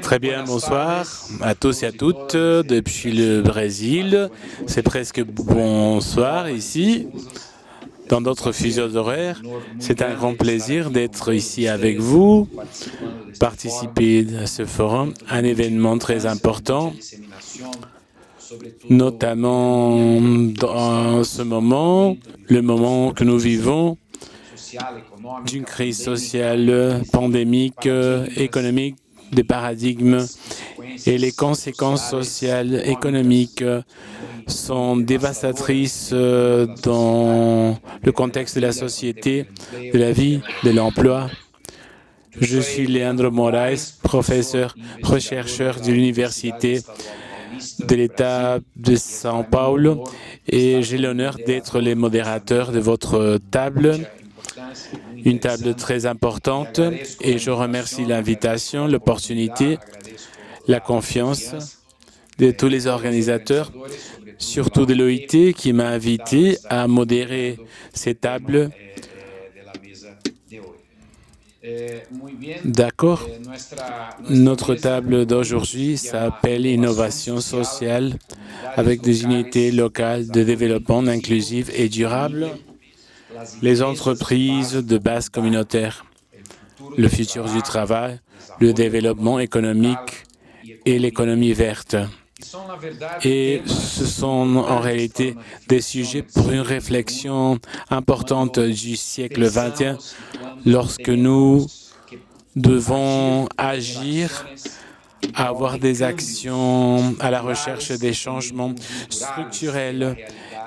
Très bien, bonsoir à tous et à toutes depuis le Brésil. C'est presque bonsoir ici, dans d'autres fuseaux horaires. C'est un grand plaisir d'être ici avec vous, participer à ce forum, un événement très important, notamment dans ce moment, le moment que nous vivons, d'une crise sociale, pandémique, économique, des paradigmes et les conséquences sociales, économiques sont dévastatrices dans le contexte de la société, de la vie, de l'emploi. Je suis Leandro Moraes, professeur, rechercheur de l'Université de l'État de São Paulo et j'ai l'honneur d'être le modérateur de votre table. Une table très importante et je remercie l'invitation, l'opportunité, la confiance de tous les organisateurs, surtout de l'OIT qui m'a invité à modérer ces tables. D'accord. Notre table d'aujourd'hui s'appelle Innovation sociale avec des unités locales de développement inclusif et durable. Les entreprises de base communautaire, le futur du travail, le développement économique et l'économie verte. Et ce sont en réalité des sujets pour une réflexion importante du siècle XXI lorsque nous devons agir, avoir des actions à la recherche des changements structurels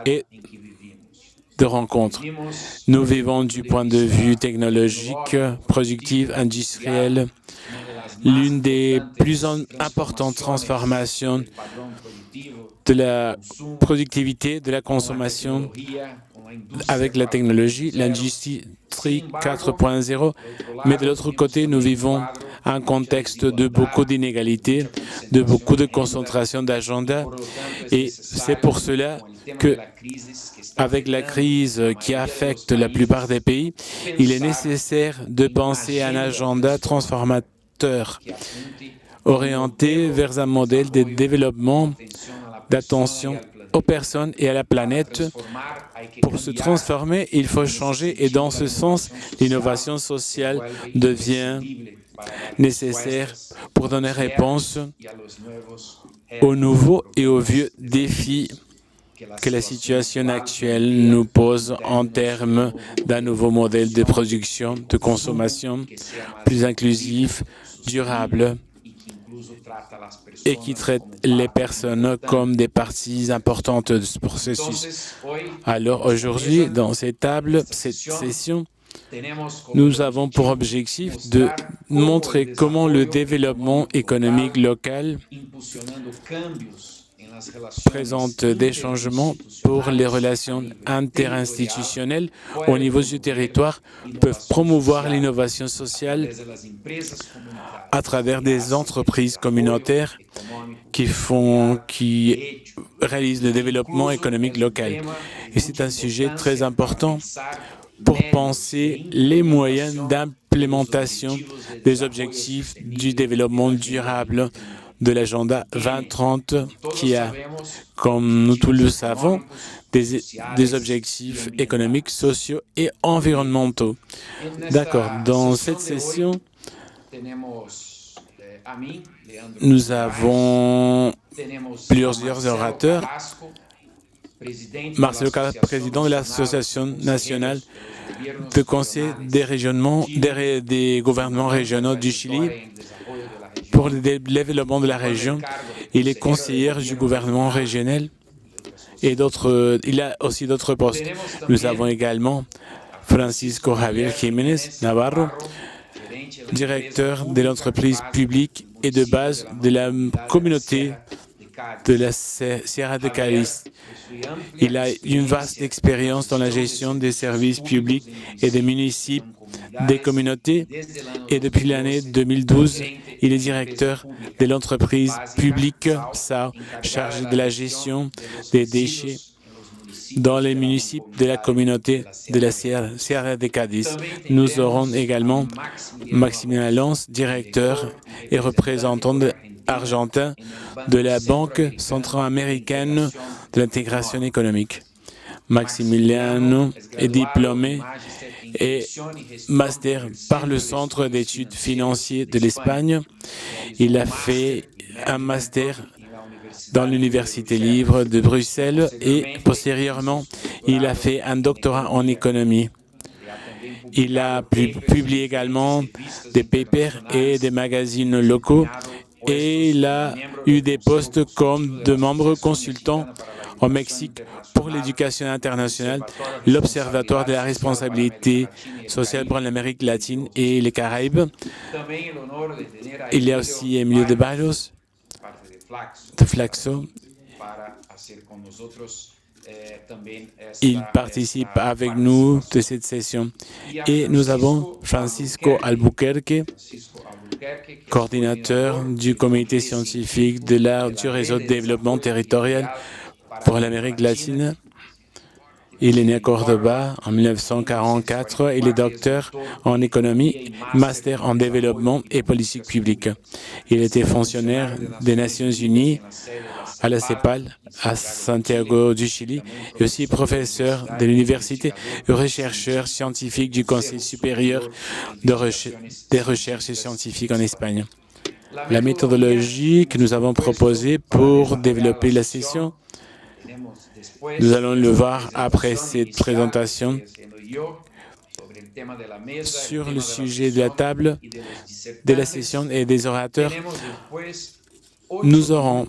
et de rencontres. Nous vivons du point de vue technologique, productif, industriel, l'une des plus importantes transformations de la productivité, de la consommation avec la technologie, l'industrie 4.0. Mais de l'autre côté, nous vivons un contexte de beaucoup d'inégalités, de beaucoup de concentration d'agenda. Et c'est pour cela que, avec la crise qui affecte la plupart des pays, il est nécessaire de penser à un agenda transformateur, orienté vers un modèle de développement, d'attention aux personnes et à la planète. Pour se transformer, il faut changer et dans ce sens, l'innovation sociale devient nécessaire pour donner réponse aux nouveaux et aux vieux défis que la situation actuelle nous pose en termes d'un nouveau modèle de production, de consommation plus inclusif, durable et qui traite les personnes comme des parties importantes de ce processus. Alors aujourd'hui, dans cette table, cette session, nous avons pour objectif de montrer comment le développement économique local présente des changements pour les relations interinstitutionnelles au niveau du territoire, peuvent promouvoir l'innovation sociale à travers des entreprises communautaires qui réalisent le développement économique local. Et c'est un sujet très important pour penser les moyens d'implémentation des objectifs du développement durable de l'agenda 2030 qui a, comme nous tous le savons, des objectifs économiques, sociaux et environnementaux. D'accord. Dans cette session, nous avons plusieurs orateurs. Marcelo Carrasco, président de l'Association nationale de conseil des gouvernements régionaux du Chili pour le développement de la région. Il est conseiller du gouvernement régional et il a aussi d'autres postes. Nous avons également Francisco Javier Jiménez Navarro, directeur de l'entreprise publique et de base de la communauté de la Sierra de Calice. Il a une vaste expérience dans la gestion des services publics et des municipes, des communautés, et depuis l'année 2012, il est directeur de l'entreprise publique SAO, chargé de la gestion des déchets dans les municipes de la communauté de la Sierra de Cádiz. Nous aurons également Maximilien Alonso, directeur et représentant argentin de la Banque centra-américaine de l'intégration économique. Maximiliano est diplômé et master par le Centre d'études financières de l'Espagne. Il a fait un master dans l'Université libre de Bruxelles et postérieurement, il a fait un doctorat en économie. Il a publié également des papers et des magazines locaux et il a eu des postes comme de membre consultant au Mexique pour l'éducation internationale, l'Observatoire de la responsabilité sociale pour l'Amérique latine et les Caraïbes. Il y a aussi Emilio de Barros, de Flaxo. Il participe avec nous de cette session. Et nous avons Francisco Albuquerque, coordinateur du comité scientifique du réseau de développement territorial pour l'Amérique latine. Il est né à Cordoba en 1944. Il est docteur en économie, master en développement et politique publique. Il était fonctionnaire des Nations Unies à la CEPAL, à Santiago du Chili, et aussi professeur de l'université et rechercheur scientifique du Conseil supérieur des recherches scientifiques en Espagne. La méthodologie que nous avons proposée pour développer la session, nous allons le voir après cette présentation. Sur le sujet de la table, de la session et des orateurs, nous avons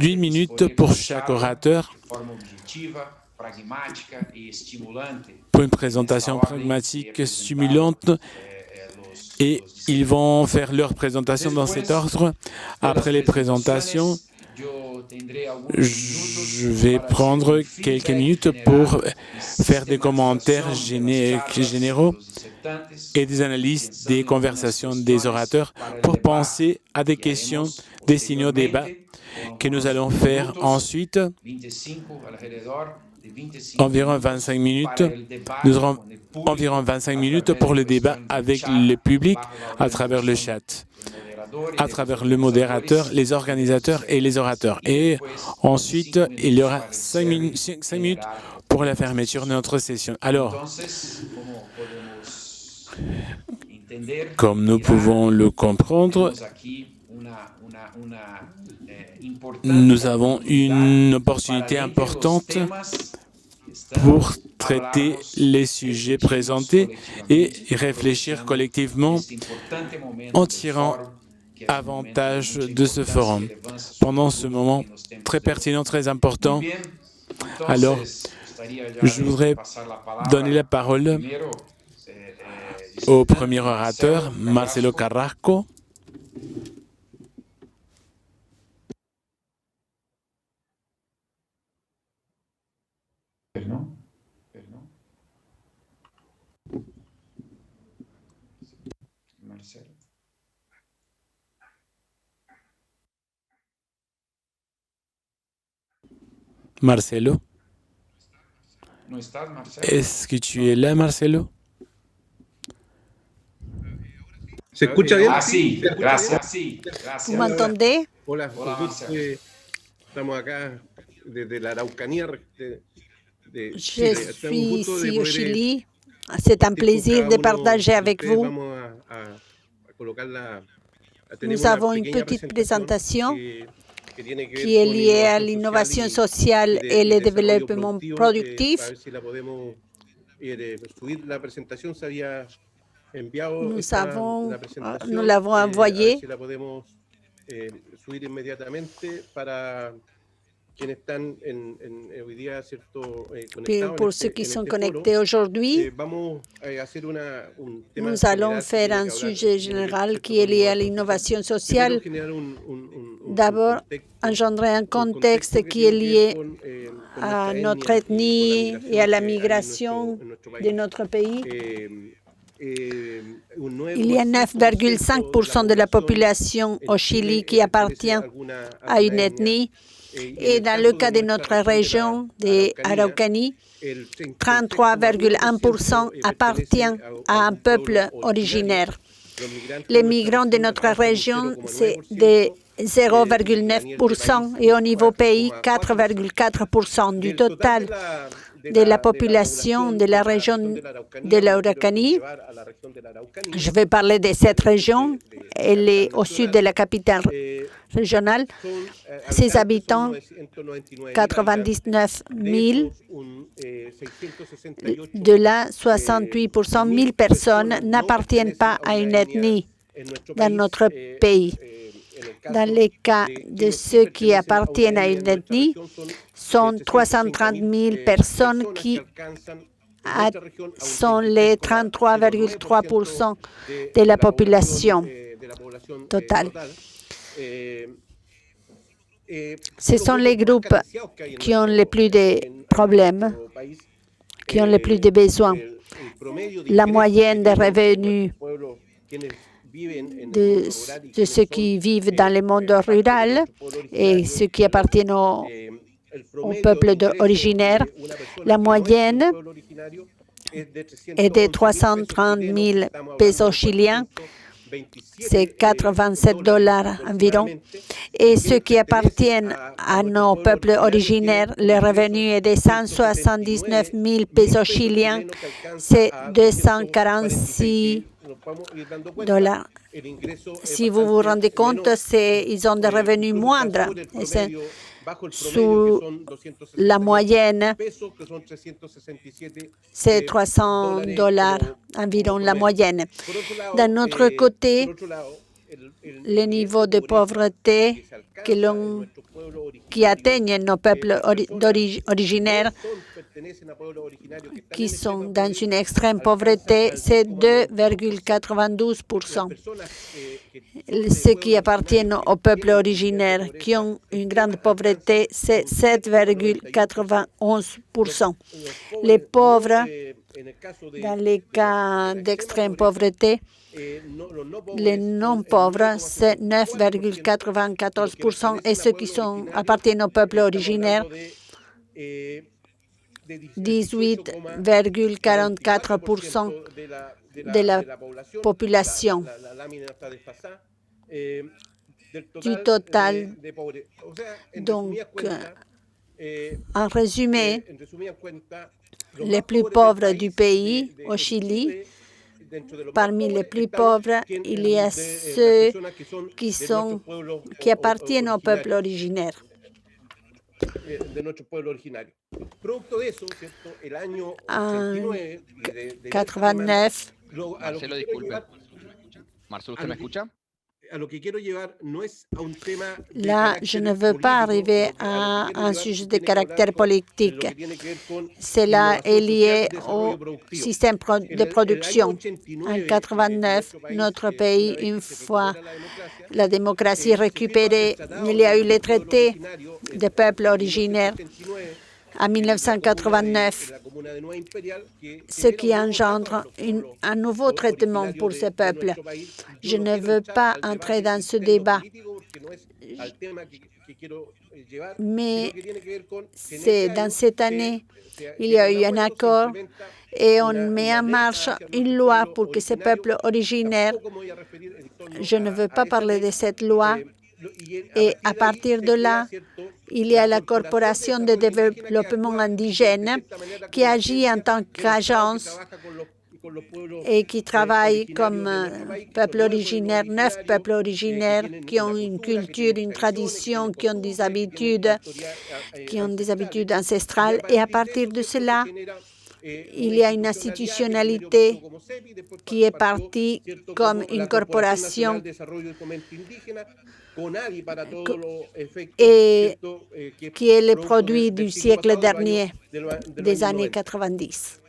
8 minutes pour chaque orateur pour une présentation pragmatique, stimulante, et ils vont faire leur présentation dans cet ordre. Après les présentations, je vais prendre quelques minutes pour faire des commentaires généraux et des analyses des conversations des orateurs pour penser à des questions destinées au débat que nous allons faire ensuite. Environ 25 minutes. Nous aurons environ 25 minutes pour le débat avec le public à travers le chat, à travers le modérateur, les organisateurs et les orateurs. Et ensuite, il y aura 5 minutes pour la fermeture de notre session. Alors, comme nous pouvons le comprendre, nous avons une opportunité importante pour traiter les sujets présentés et réfléchir collectivement en tirant avantage de ce forum. Pendant ce moment très pertinent, très important, alors je voudrais donner la parole au premier orateur, Marcelo Carrasco. Marcelo. Est-ce que tu es là, Marcelo? ¿Se escucha bien? Ah, sí, gracias. Vous m'entendez? Hola, estamos acá desde la Araucanía de Je Chile. suis ici au Chili. C'est un plaisir de partager avec vous. Nous avons une petite présentation qui est liée à l'innovation sociale et le développement productif. Nous l'avons envoyée. Pour ceux qui sont connectés aujourd'hui, nous allons faire un sujet général qui est lié à l'innovation sociale. D'abord, engendrer un contexte qui est lié à notre ethnie et à la migration de notre pays. Il y a 9,5% de la population au Chili qui appartient à une ethnie Et dans le cas de notre région de Araucanie, 33,1% appartient à un peuple originaire. Les migrants de notre région, c'est de 0,9% et au niveau pays, 4,4% du total de la population de la région de l'Araucanie. Je vais parler de cette région. Elle est au sud de la capitale régionale. Ses habitants, 99 000. De là, 68%, 1000 personnes n'appartiennent pas à une ethnie dans notre pays. Dans les cas de ceux qui appartiennent à une ethnie, sont 330 000 personnes qui sont les 33,3% de la population totale. Ce sont les groupes qui ont le plus de problèmes, qui ont le plus de besoins. La moyenne des revenus de ceux qui vivent dans le monde rural et ceux qui appartiennent au peuple originaire, la moyenne est de 330 000 pesos chiliens, c'est 87 $ environ. Et ceux qui appartiennent à nos peuples originaires, le revenu est de 179 000 pesos chiliens, c'est 246 $. Si vous vous rendez compte, ils ont des revenus moindres. Sous la moyenne, c'est 300 $ environ la moyenne. D'un autre côté, le niveau de pauvreté qui atteignent nos peuples originaires, qui sont dans une extrême pauvreté, c'est 2,92%. Ceux qui appartiennent au peuple originaire, qui ont une grande pauvreté, c'est 7,91%. Les pauvres, dans les cas d'extrême pauvreté, les non-pauvres, c'est 9,94%, et ceux qui appartiennent au peuple originaire, 18,44% de la population du total. Donc, en résumé, les plus pauvres du pays, au Chili, parmi les plus pauvres, il y a ceux qui appartiennent au peuple originaire. En 89, Marcelo, disculpe. Marcelo, ¿usted me escucha? Là, je ne veux pas arriver à un sujet de caractère politique. Cela est lié au système de production. En 1989, notre pays, une fois la démocratie récupérée, il y a eu les traités des peuples originaires. En 1989, ce qui engendre un nouveau traitement pour ces peuples. Je ne veux pas entrer dans ce débat, mais c'est dans cette année, il y a eu un accord et on met en marche une loi pour que ces peuples originaires, je ne veux pas parler de cette loi, et à partir de là, il y a la Corporation de développement indigène qui agit en tant qu'agence et qui travaille comme peuple originaire, 9 peuples originaires qui ont une culture, une tradition, qui ont des habitudes ancestrales. Et à partir de cela, il y a une institutionnalité qui est partie comme une corporation et qui est le produit du siècle dernier, des années 90.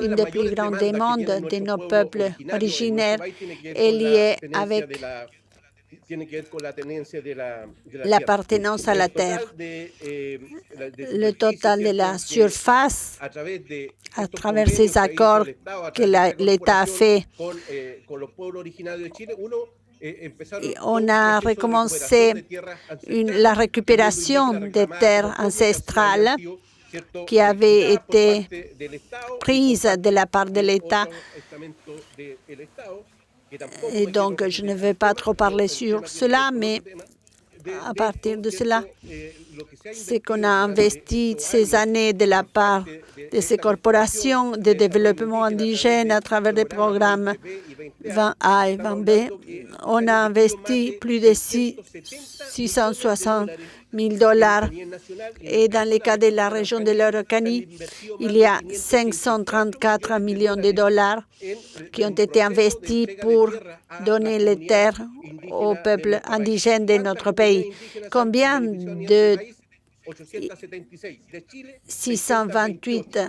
Une des plus grandes demandes de nos peuples originaires est liée avec l'appartenance à la terre. Le total de la surface, à travers ces accords que l'État a fait on a recommencé la récupération des terres ancestrales qui avaient été prises de la part de l'État. Et donc, je ne vais pas trop parler sur cela, mais à partir de cela, c'est qu'on a investi ces années de la part de ces corporations de développement indigène à travers des programmes 20A et 20B. On a investi plus de 660 000 $. Et dans le cas de la région de l'Araucanie, il y a 534 millions de dollars qui ont été investis pour donner les terres au peuple indigène de notre pays. Combien de 628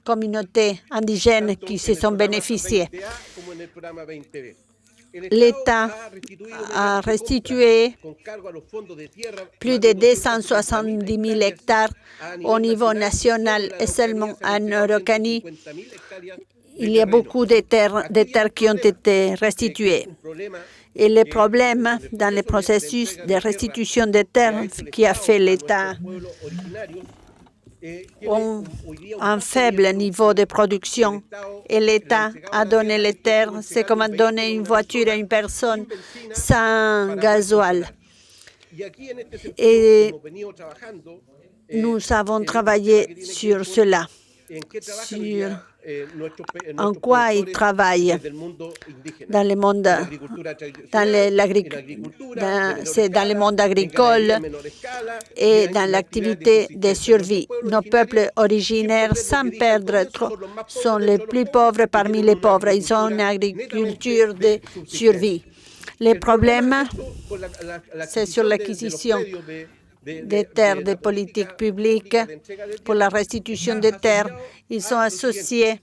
communautés indigènes qui se sont bénéficiées? L'État a restitué plus de 270 000 hectares au niveau national et seulement en Araucanie. Il y a beaucoup de terres qui ont été restituées. Et le problème dans le processus de restitution des terres qui a fait l'État ont un faible niveau de production et l'État a donné les terres. C'est comme donner une voiture à une personne sans gasoil. Et nous avons travaillé sur cela, sur en quoi ils travaillent dans le monde, c'est dans le monde agricole et dans l'activité de survie. Nos peuples originaires, sans perdre trop, sont les plus pauvres parmi les pauvres. Ils ont une agriculture de survie. Les problèmes, c'est sur l'acquisition des terres, des politiques publiques pour la restitution des terres. Ils sont associés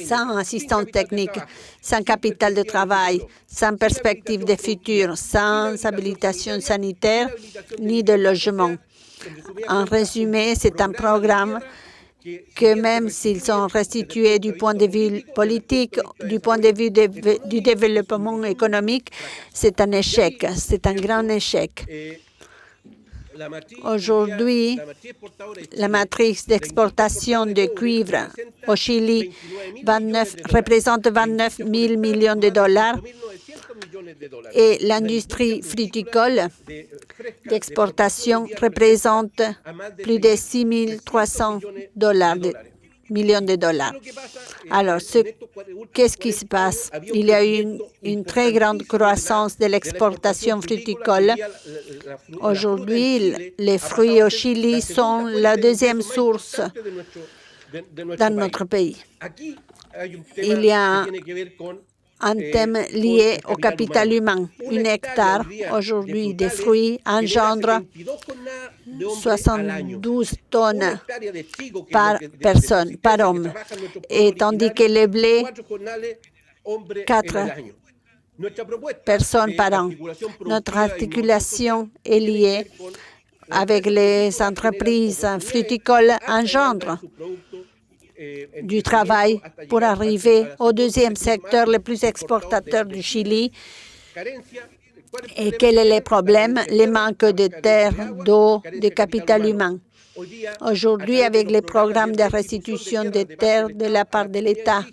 sans assistance technique, sans capital de travail, sans perspective de futur, sans habilitation sanitaire ni de logement. En résumé, c'est un programme que même s'ils sont restitués du point de vue politique, du point de vue du développement économique, c'est un échec, c'est un grand échec. Aujourd'hui, la matrice d'exportation de cuivre au Chili représente 29 000 millions de dollars et l'industrie fruticole d'exportation représente plus de 6 300 millions de dollars. Alors, qu'est-ce qui se passe? Il y a eu une très grande croissance de l'exportation fruticole. Aujourd'hui, les fruits au Chili sont la deuxième source dans notre pays. Il y a un thème lié au capital humain. Un hectare aujourd'hui de fruits engendre 72 tonnes par personne, par homme, et tandis que le blé, 4 personnes par an. Notre articulation est liée avec les entreprises fruticoles engendre du travail pour arriver au deuxième secteur le plus exportateur du Chili. Et quel est le problème? Le manque de terre, d'eau, de capital humain. Aujourd'hui, avec les programmes de restitution des terres de la part de l'État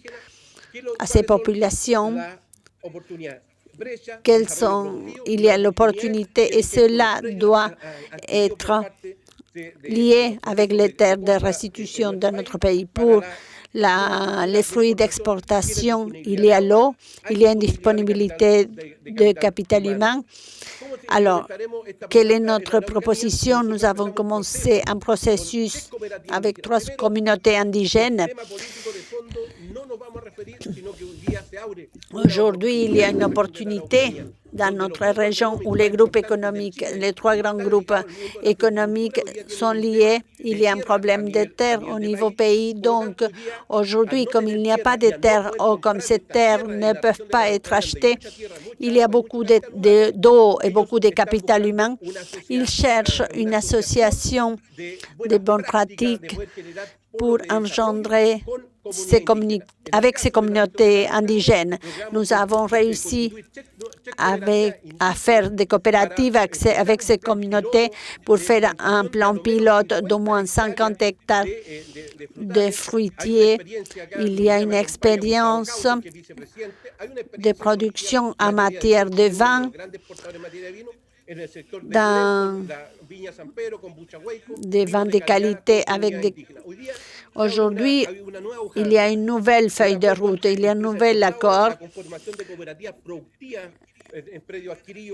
à ces populations, il y a l'opportunité et cela doit être lié avec les terres de restitution de notre pays. Pour les fruits d'exportation, il y a l'eau, il y a une disponibilité de capital humain. Alors, quelle est notre proposition? Nous avons commencé un processus avec 3 communautés indigènes. Aujourd'hui, il y a une opportunité dans notre région où les groupes économiques, les 3 grands groupes économiques sont liés. Il y a un problème de terre au niveau pays. Donc, aujourd'hui, comme il n'y a pas de terre ou comme ces terres ne peuvent pas être achetées, il y a beaucoup d'eau et beaucoup de capital humain. Ils cherchent une association de bonnes pratiques pour engendrer avec ces communautés indigènes. Nous avons réussi à faire des coopératives avec ces communautés pour faire un plan pilote d'au moins 50 hectares de fruitiers. Il y a une expérience de production en matière de vin dans des vins de qualité Aujourd'hui, il y a une nouvelle feuille de route, il y a un nouvel accord.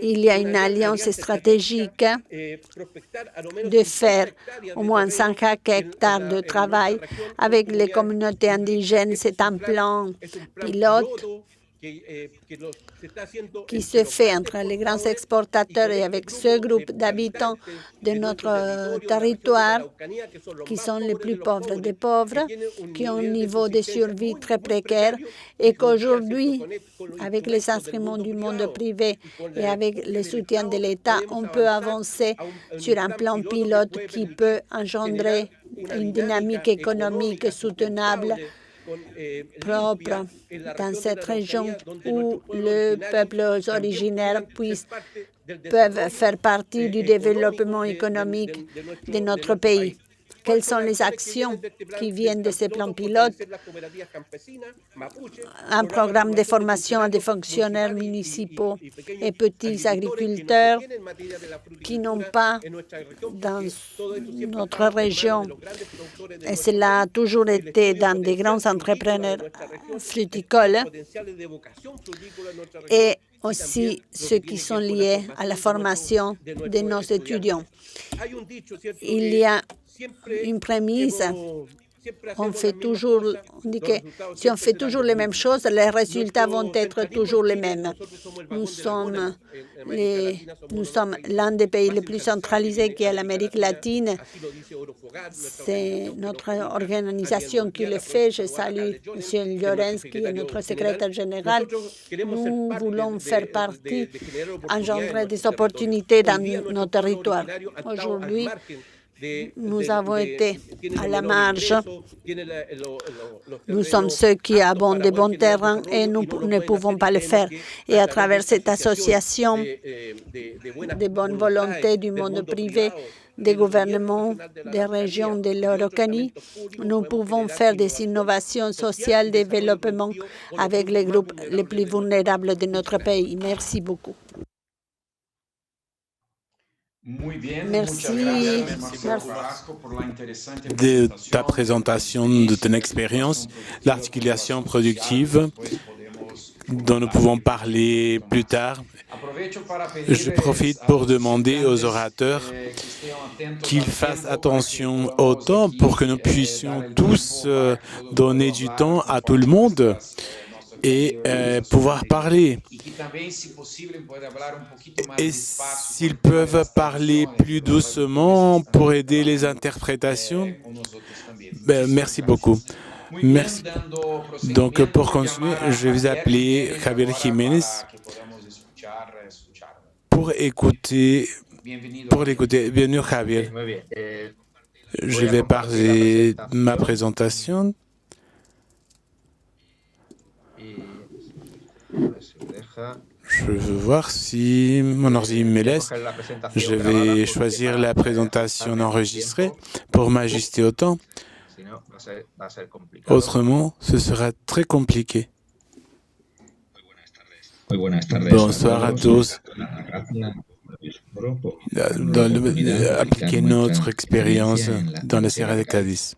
Il y a une alliance stratégique de faire au moins 5 hectares de travail avec les communautés indigènes. C'est un plan pilote qui se fait entre les grands exportateurs et avec ce groupe d'habitants de notre territoire qui sont les plus pauvres des pauvres, qui ont un niveau de survie très précaire et qu'aujourd'hui, avec les instruments du monde privé et avec le soutien de l'État, on peut avancer sur un plan pilote qui peut engendrer une dynamique économique soutenable propre dans cette région où les peuples originaires peuvent faire partie du développement économique de notre pays. Quelles sont les actions qui viennent de ces plans pilotes? Un programme de formation à des fonctionnaires municipaux et petits agriculteurs qui n'ont pas dans notre région, et cela a toujours été dans des grands entrepreneurs fruticoles, et aussi ceux qui sont liés à la formation de nos étudiants. Il y a une prémisse. On dit que si on fait toujours les mêmes choses, les résultats vont être toujours les mêmes. Nous sommes l'un des pays les plus centralisés qui est l'Amérique latine. C'est notre organisation qui le fait. Je salue M. Llorens, qui est notre secrétaire général. Nous voulons faire partie, engendrer des opportunités dans nos territoires. Aujourd'hui, nous avons été à la marge. Nous sommes ceux qui avons des bons terrains et nous ne pouvons pas le faire. Et à travers cette association de bonne volonté du monde privé, des gouvernements des régions de l'Araucanie, nous pouvons faire des innovations sociales, développement avec les groupes les plus vulnérables de notre pays. Merci beaucoup. Merci de ta présentation, de ton expérience, l'articulation productive dont nous pouvons parler plus tard. Je profite pour demander aux orateurs qu'ils fassent attention au temps pour que nous puissions tous donner du temps à tout le monde et pouvoir parler. Et s'ils peuvent parler plus doucement pour aider les interprétations, merci beaucoup. Merci. Donc, pour continuer, je vais vous appeler Javier Jiménez pour l'écouter. Bienvenue, Javier. Je vais parler de ma présentation. Je veux voir si mon ordi me laisse. Je vais choisir la présentation enregistrée pour m'ajuster au temps. Autrement, ce sera très compliqué. Bonsoir à tous. Appliquer notre expérience dans la Sierra de Cádiz.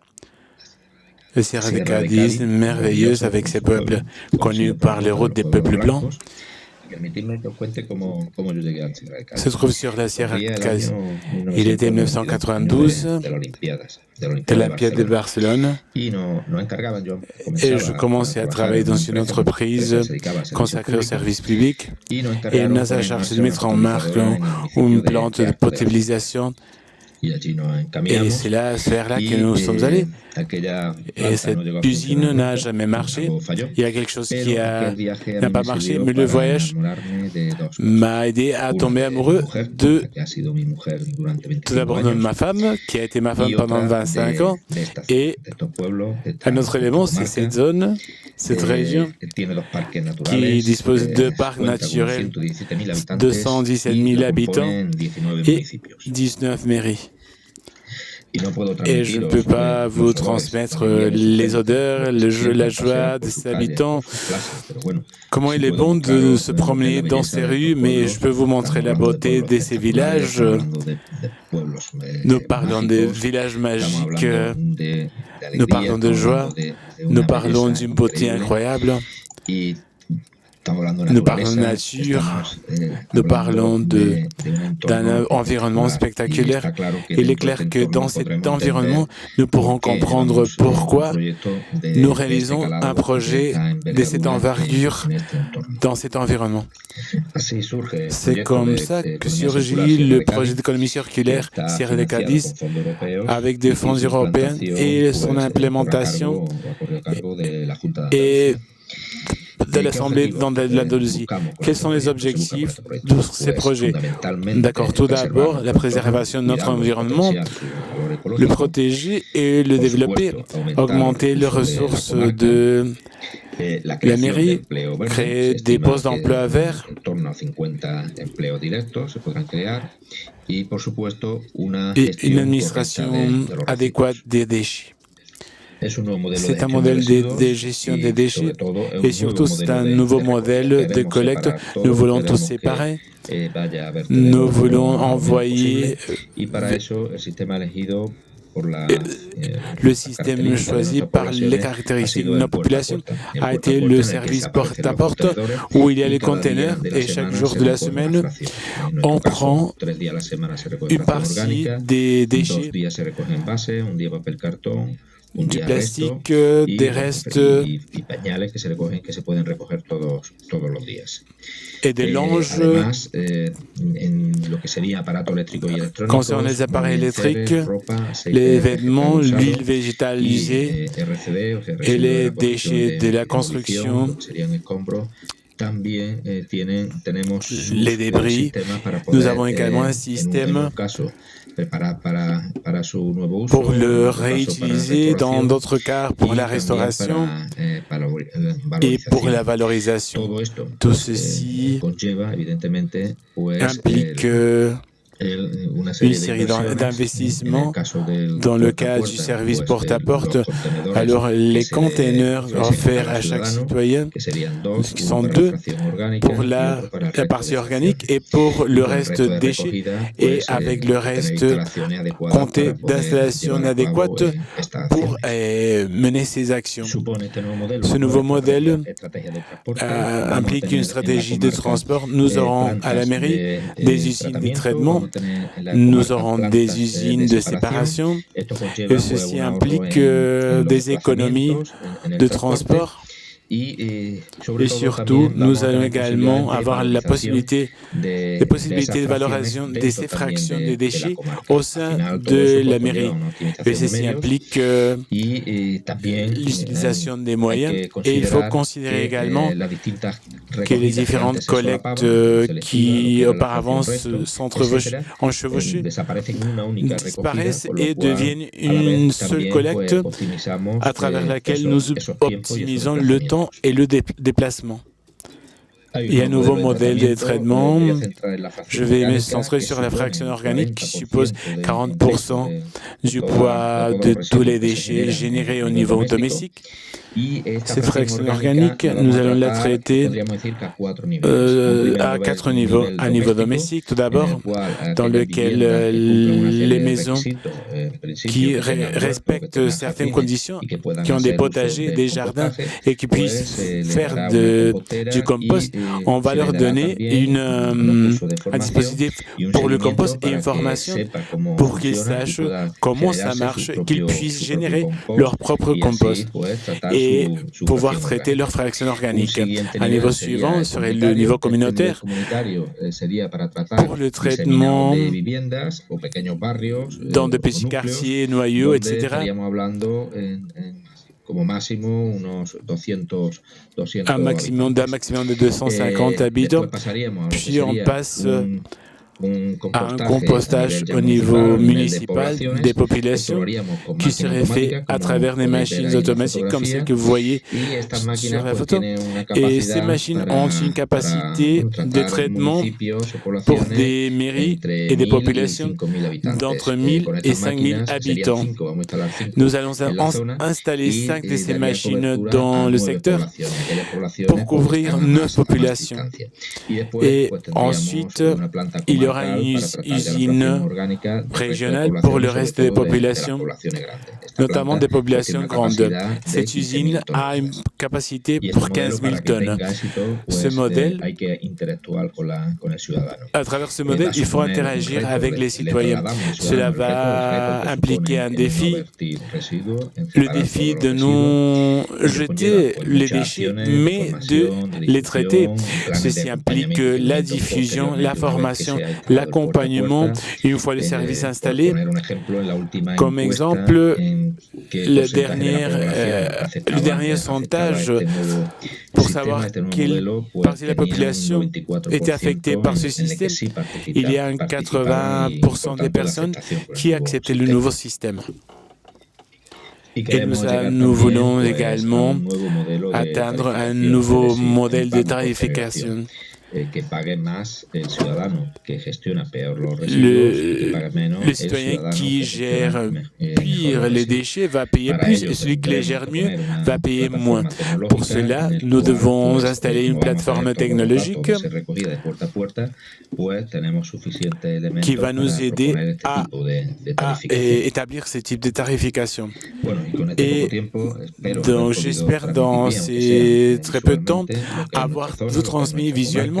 La Sierra de Cádiz est merveilleuse avec ses peuples connus par les routes des peuples blancs. Se trouve sur la Sierra de Cádiz. Il était 1992 de l'Olympiade de Barcelone et je commençais à travailler dans une entreprise consacrée au service public et elle nous a chargé de mettre en marche une plante de potabilisation Et c'est vers là que nous sommes allés. Et cette usine n'a jamais marché. Il y a quelque chose qui n'a pas marché, mais le voyage m'a aidé à tomber amoureux tout d'abord de ma femme, qui a été ma femme pendant 25 ans, et un autre élément, c'est cette zone, cette région, qui dispose de parcs naturels, 217 000 habitants et 19 mairies. Et je ne peux pas vous transmettre les odeurs, la joie de ses habitants, comment il est bon de se promener dans ces rues, mais je peux vous montrer la beauté de ces villages. Nous parlons des villages magiques, nous parlons de joie, nous parlons d'une beauté incroyable. Nous parlons de nature, nous parlons d'un environnement spectaculaire. Il est clair que dans cet environnement, nous pourrons comprendre pourquoi nous réalisons un projet de cette envergure dans cet environnement. C'est comme ça que surgit le projet d'économie circulaire Sierra de Cadiz avec des fonds européens et son implémentation et de l'Assemblée de l'Andalousie. Quels sont les objectifs de ces projets? D'accord, tout d'abord, la préservation de notre environnement, le protéger et le développer, augmenter les ressources de la mairie, créer des postes d'emploi verts et une administration adéquate des déchets. C'est un modèle de gestion des déchets et surtout c'est un nouveau modèle de collecte. Nous voulons tout séparer. Nous voulons envoyer le système choisi par les caractéristiques de nos populations a été le service porte-à-porte où il y a les containers et chaque jour de la semaine, on prend une partie des déchets, du plastique, des restes et des linges. Concernant les appareils électriques, les vêtements, l'huile végétalisée et les déchets de la construction, les débris. Nous avons également un système pour le réutiliser dans d'autres cas pour la restauration et pour la valorisation. Tout ceci implique une série d'investissements. Dans le cas du service porte-à-porte, alors les containers offerts à chaque citoyen, qui sont 2 pour la partie organique et pour le reste déchets, et avec le reste compter d'installations adéquates pour mener ces actions. Ce nouveau modèle implique une stratégie de transport. Nous aurons à la mairie des usines de traitement, nous aurons des usines de séparation et ceci implique des économies de transport. Et surtout, nous allons également avoir la possibilité de valorisation des effractions des déchets au sein de la mairie. Et ceci implique l'utilisation des moyens. Et il faut considérer également que les différentes collectes qui auparavant s'enchevauchaient disparaissent et deviennent une seule collecte à travers laquelle nous optimisons le temps et le déplacement. Il y a un nouveau modèle de traitement. Je vais me centrer sur la fraction organique qui suppose 40% du poids de tous les déchets générés au niveau domestique. Cette fraction organique, nous allons la traiter à 4 niveaux. Un niveau domestique, tout d'abord, dans lequel les maisons qui respectent certaines conditions, qui ont des potagers, des jardins et qui puissent faire du compost, on va leur donner un dispositif pour le compost et une formation pour qu'ils sachent comment ça marche, qu'ils puissent générer leur propre compost. et pouvoir traiter leurs fractions organiques. Un niveau suivant serait le niveau communautaire pour le traitement dans de petits quartiers, noyaux, etc. Un maximum de 250 habitants, puis on passe à un compostage au niveau municipal des populations qui serait fait à travers des machines automatiques comme celles que vous voyez sur la photo. Et ces machines ont une capacité de traitement pour des mairies et des populations d'entre 1000 et 5000 habitants. Nous allons installer 5 de ces machines dans le secteur pour couvrir 9 populations. Et ensuite, il y aura une usine régionale pour le reste des populations, notamment des populations grandes. Cette usine a une capacité pour 15 000 tonnes. Ce modèle, à travers ce modèle, il faut interagir avec les citoyens. Cela va impliquer un défi, le défi de non jeter les déchets, mais de les traiter. Ceci implique la diffusion, la formation, l'accompagnement une fois le service installé. Comme exemple, le dernier sondage pour savoir quelle partie de la population était affectée par ce système, il y a 80% des personnes qui acceptaient le nouveau système. Et nous voulons également atteindre un nouveau modèle de tarification. Le citoyen qui gère pire les déchets va payer plus et celui qui les gère mieux va payer moins. Pour cela, nous devons installer une plateforme technologique qui va nous aider à établir ce type de tarification. Et donc, j'espère dans ces très peu de temps avoir vous transmis visuellement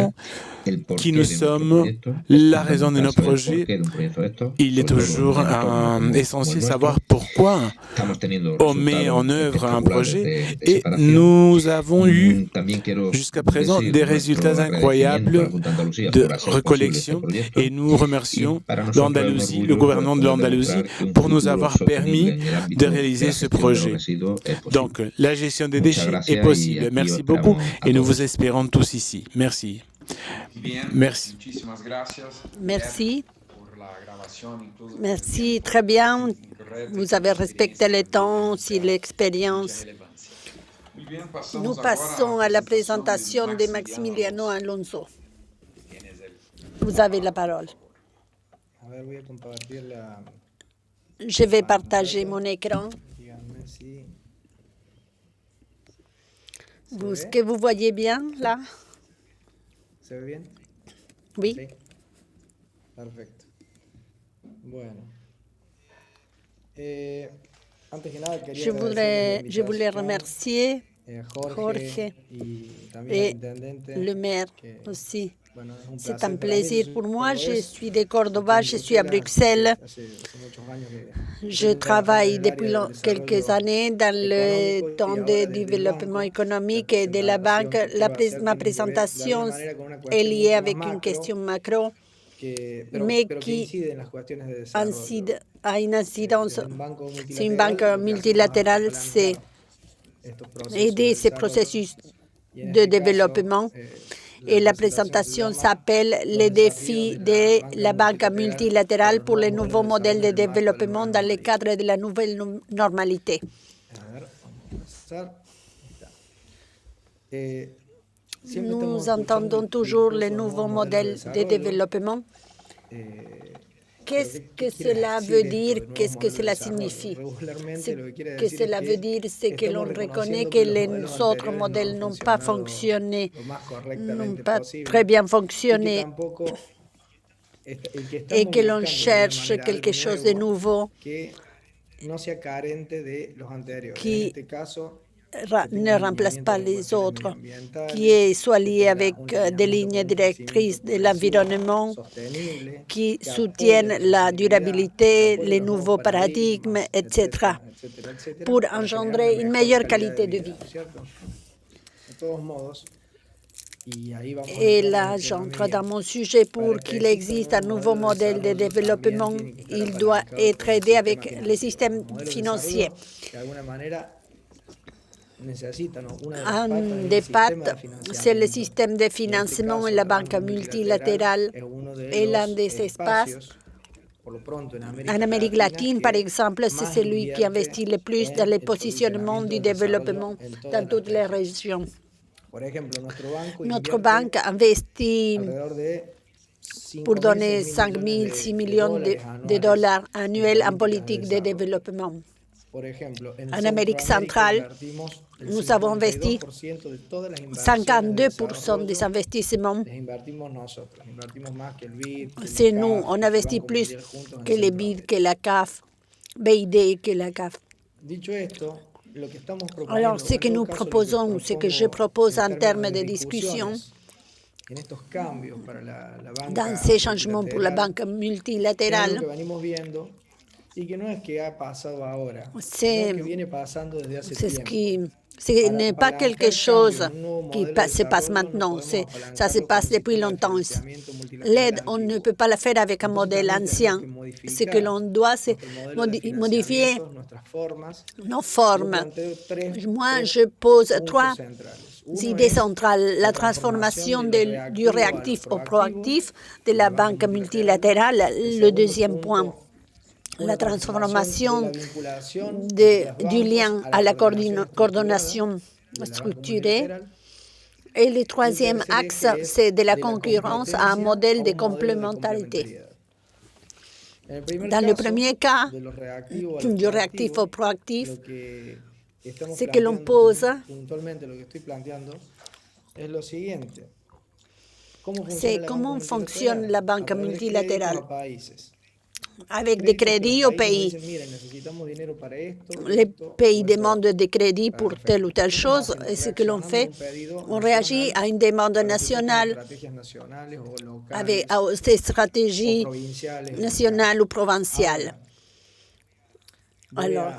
qui nous sommes, la raison de nos projets. Il est toujours essentiel de savoir pourquoi on met en œuvre un projet et nous avons eu jusqu'à présent des résultats incroyables de recollection et nous remercions l'Andalousie, le gouvernement de l'Andalousie pour nous avoir permis de réaliser ce projet. Donc, la gestion des déchets est possible. Merci beaucoup et nous vous espérons tous ici. Merci. Merci. Merci. Merci, très bien. Vous avez respecté le temps, aussi l'expérience. Nous passons à la présentation de Maximiliano Alonso. Vous avez la parole. Je vais partager mon écran. Est-ce que vous voyez bien, là? ¿Se ve bien? Oui. Sí. Perfecto. Bueno. Je voulais remercier Jorge et le maire aussi. C'est un plaisir pour moi. Je suis de Cordoba, je suis à Bruxelles. Je travaille depuis quelques années dans le temps de développement économique et de la banque. Ma présentation est liée avec une question macro, mais qui a une incidence. C'est une banque multilatérale, c'est aider ces processus de développement. Et la présentation s'appelle « Les défis de la banque multilatérale pour le nouveau modèle de développement dans le cadre de la nouvelle normalité ». Nous entendons toujours le nouveau modèle de développement. Qu'est-ce que cela veut dire? Qu'est-ce que cela signifie? Ce que cela veut dire, c'est que l'on reconnaît que les autres modèles n'ont pas fonctionné, n'ont pas très bien fonctionné, et que l'on cherche quelque chose de nouveau qui ne remplace pas les autres, qui est soit lié avec des lignes directrices de l'environnement, qui soutiennent la durabilité, les nouveaux paradigmes, etc., pour engendrer une meilleure qualité de vie. Et là, j'entre dans mon sujet. Pour qu'il existe un nouveau modèle de développement, il doit être aidé avec les systèmes financiers. Un des pattes, c'est le système de financement et la banque multilatérale est l'un des espaces. En Amérique latine, par exemple, c'est celui qui investit le plus dans le positionnement du développement dans toutes les régions. Notre banque investit pour donner 5 000, 6 millions de dollars annuels en politique de développement. En Amérique centrale, nous avons investi 52% des investissements. C'est nous, on investit plus que les BID, que la CAF, BID, que la CAF. Alors, ce que nous proposons, ce que je propose en termes de discussion, dans ces changements pour la banque multilatérale, ce n'est pas quelque chose qui se passe maintenant, ça se passe depuis longtemps. L'aide, on ne peut pas la faire avec un modèle ancien. Ce que l'on doit, c'est modifier nos formes. Moi, je pose 3 idées centrales. La transformation du réactif au proactif de la banque multilatérale. Le deuxième point, la transformation du lien à la coordination structurée. Et le troisième axe, c'est de la concurrence à un modèle de complémentarité. Dans le premier cas, du réactif au proactif, ce que l'on pose, c'est comment fonctionne la banque multilatérale. Avec des crédits au pays. Les pays demandent des crédits pour telle ou telle chose, et ce que l'on fait, on réagit à une demande nationale, avec des stratégies nationales ou provinciales. Alors,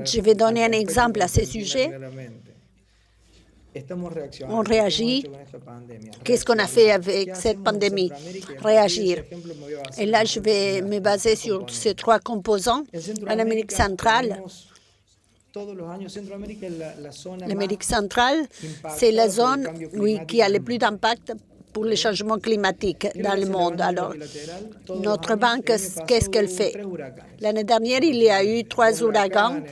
je vais donner un exemple à ce sujet. On réagit. Qu'est-ce qu'on a fait avec cette pandémie? Réagir. Et là, je vais me baser sur ces 3 composants. En Amérique centrale, l'Amérique centrale, c'est la zone qui a le plus d'impact pour le changement climatique dans le monde. Alors, notre banque, qu'est-ce qu'elle fait? L'année dernière, il y a eu 3 ouragans,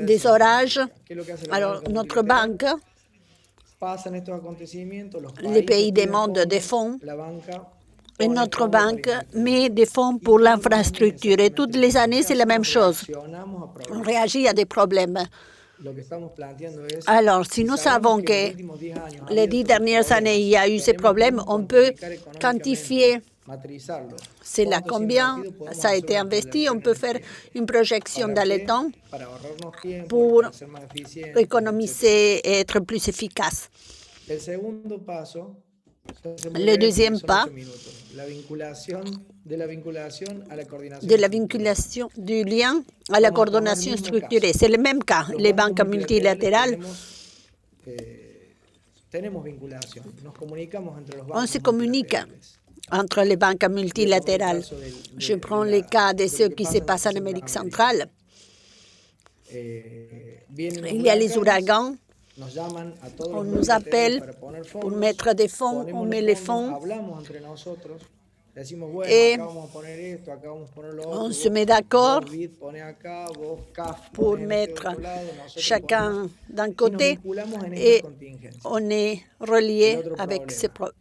des orages. Alors, notre banque, les pays demandent des fonds et notre banque met des fonds pour l'infrastructure. Et toutes les années, c'est la même chose. On réagit à des problèmes. Alors, si nous savons que les 10 dernières années, il y a eu ces problèmes, on peut quantifier c'est là combien ça a été investi. On peut faire une projection dans le temps pour économiser et être plus efficace. Le deuxième pas, de la vinculation du lien à la coordination structurée. C'est le même cas. Les banques multilatérales, on se communique entre les banques multilatérales. Je prends le cas de ce qui se passe en Amérique centrale. Il y a les ouragans. On nous appelle pour mettre des fonds, on met les fonds et on se met d'accord pour mettre chacun d'un côté et on est relié avec ces problèmes.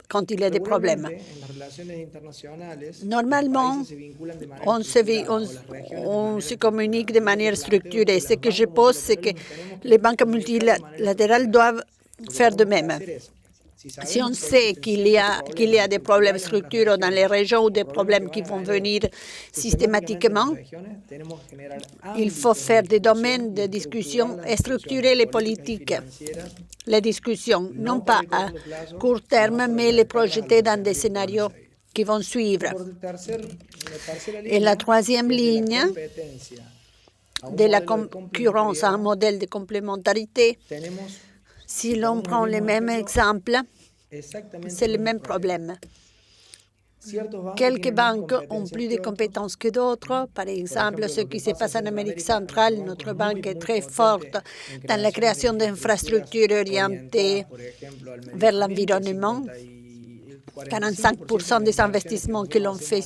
Quand il y a des problèmes. Normalement, on se communique de manière structurée. Ce que je pose, c'est que les banques multilatérales doivent faire de même. Si on sait qu'il y a des problèmes structurels dans les régions ou des problèmes qui vont venir systématiquement, il faut faire des domaines de discussion et structurer les politiques, les discussions, non pas à court terme, mais les projeter dans des scénarios qui vont suivre. Et la troisième ligne de la concurrence à un modèle de complémentarité, si l'on prend les mêmes exemples, c'est le même problème. Quelques banques ont plus de compétences que d'autres. Par exemple, ce qui se passe en Amérique centrale, notre banque est très forte dans la création d'infrastructures orientées vers l'environnement. 45% des investissements que l'on fait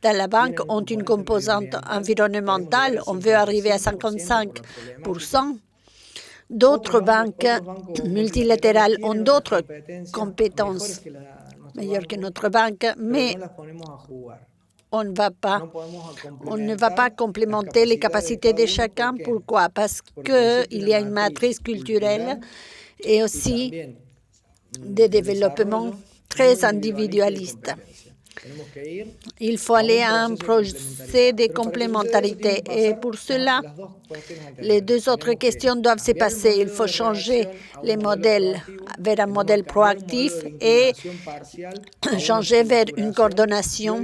dans la banque ont une composante environnementale. On veut arriver à 55%. D'autres banques multilatérales ont d'autres compétences meilleures que notre banque, mais on ne va pas complémenter les capacités de chacun. Pourquoi? Parce qu'il y a une matrice culturelle et aussi des développements très individualistes. Il faut aller à un procès de complémentarité et pour cela, les deux autres questions doivent se passer. Il faut changer les modèles vers un modèle proactif et changer vers une coordination